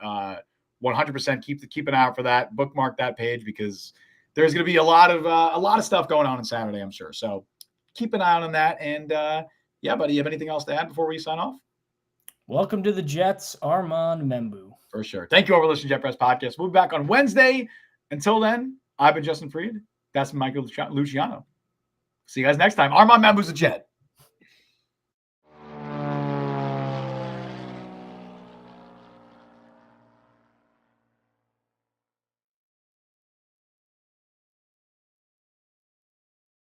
100% keep an eye out for that. Bookmark that page, because there's going to be a lot of stuff going on Saturday, I'm sure. So keep an eye out on that. And yeah, buddy, you have anything else to add before we sign off? Welcome to the Jets, Armand Membou. For sure. Thank you all for listening to Jet Press Podcast. We'll be back on Wednesday. Until then, I've been Justin Fried. That's Michael Luciano. See you guys next time. Armand Membou's a Jet.